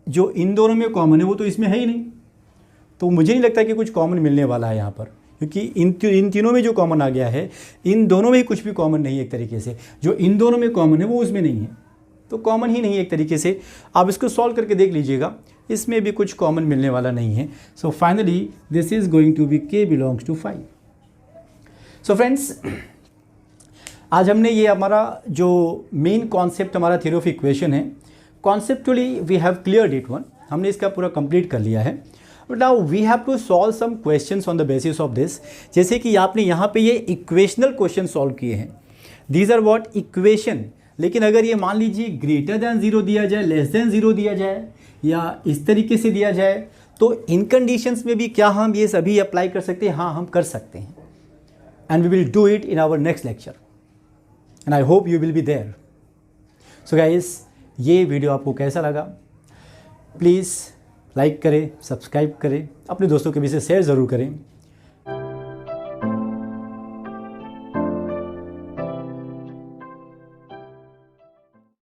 A: जो इन दोनों में कॉमन है वो तो इसमें है ही नहीं, तो मुझे नहीं लगता कि कुछ कॉमन मिलने वाला है यहाँ पर, क्योंकि इन तीनों में जो कॉमन आ गया है, इन दोनों में ही कुछ भी कॉमन नहीं है एक तरीके से। जो इन दोनों में कॉमन है वो उसमें नहीं है, तो कॉमन ही नहीं है एक तरीके से। आप इसको सॉल्व करके देख लीजिएगा, इसमें भी कुछ कॉमन मिलने वाला नहीं है. So finally this is going to be k belongs to 5. So friends, आज हमने ये हमारा जो मेन कॉन्सेप्ट हमारा थ्योरी ऑफ इक्वेशन है, conceptually we have cleared it one, हमने इसका पूरा कंप्लीट कर लिया है. But now we have to solve some questions on the basis of this. जैसे कि आपने यहाँ पे ये इक्वेशनल क्वेश्चन सॉल्व किए हैं, दीज आर व्हाट इक्वेशन. लेकिन अगर ये मान लीजिए ग्रेटर दैन 0 दिया जाए, लेस दैन 0 दिया जाए, या इस तरीके से दिया जाए, तो इन कंडीशंस में भी क्या हम ये सभी अप्लाई कर सकते हैं? हाँ, हम कर सकते हैं. And we will do it in our next lecture and I hope you will be there. So guys, ये वीडियो आपको कैसा लगा? प्लीज़ लाइक करें, सब्सक्राइब करें, अपने दोस्तों के बीच से शेयर ज़रूर करें.